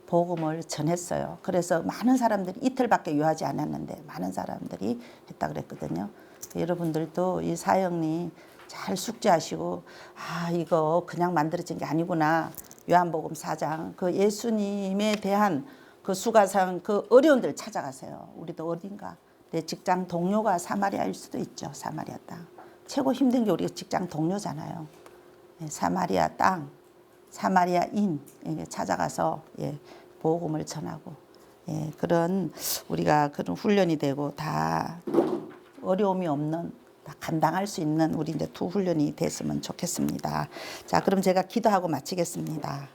복음을 전했어요. 그래서 많은 사람들이 이틀밖에 요하지 않았는데 많은 사람들이 했다 그랬거든요. 여러분들도 이 사형리 잘 숙지하시고 아 이거 그냥 만들어진 게 아니구나. 요한복음 4장 그 예수님에 대한 그 수가상 그 어려운들 찾아가세요. 우리도 어딘가 내 직장 동료가 사마리아일 수도 있죠. 사마리아 땅 최고 힘든 게 우리 직장 동료잖아요. 사마리아 땅 사마리아인 찾아가서 예, 복음을 전하고 예, 그런 우리가 그런 훈련이 되고 다 어려움이 없는 다 감당할 수 있는 우리 이제 두 훈련이 됐으면 좋겠습니다. 자, 그럼 제가 기도하고 마치겠습니다.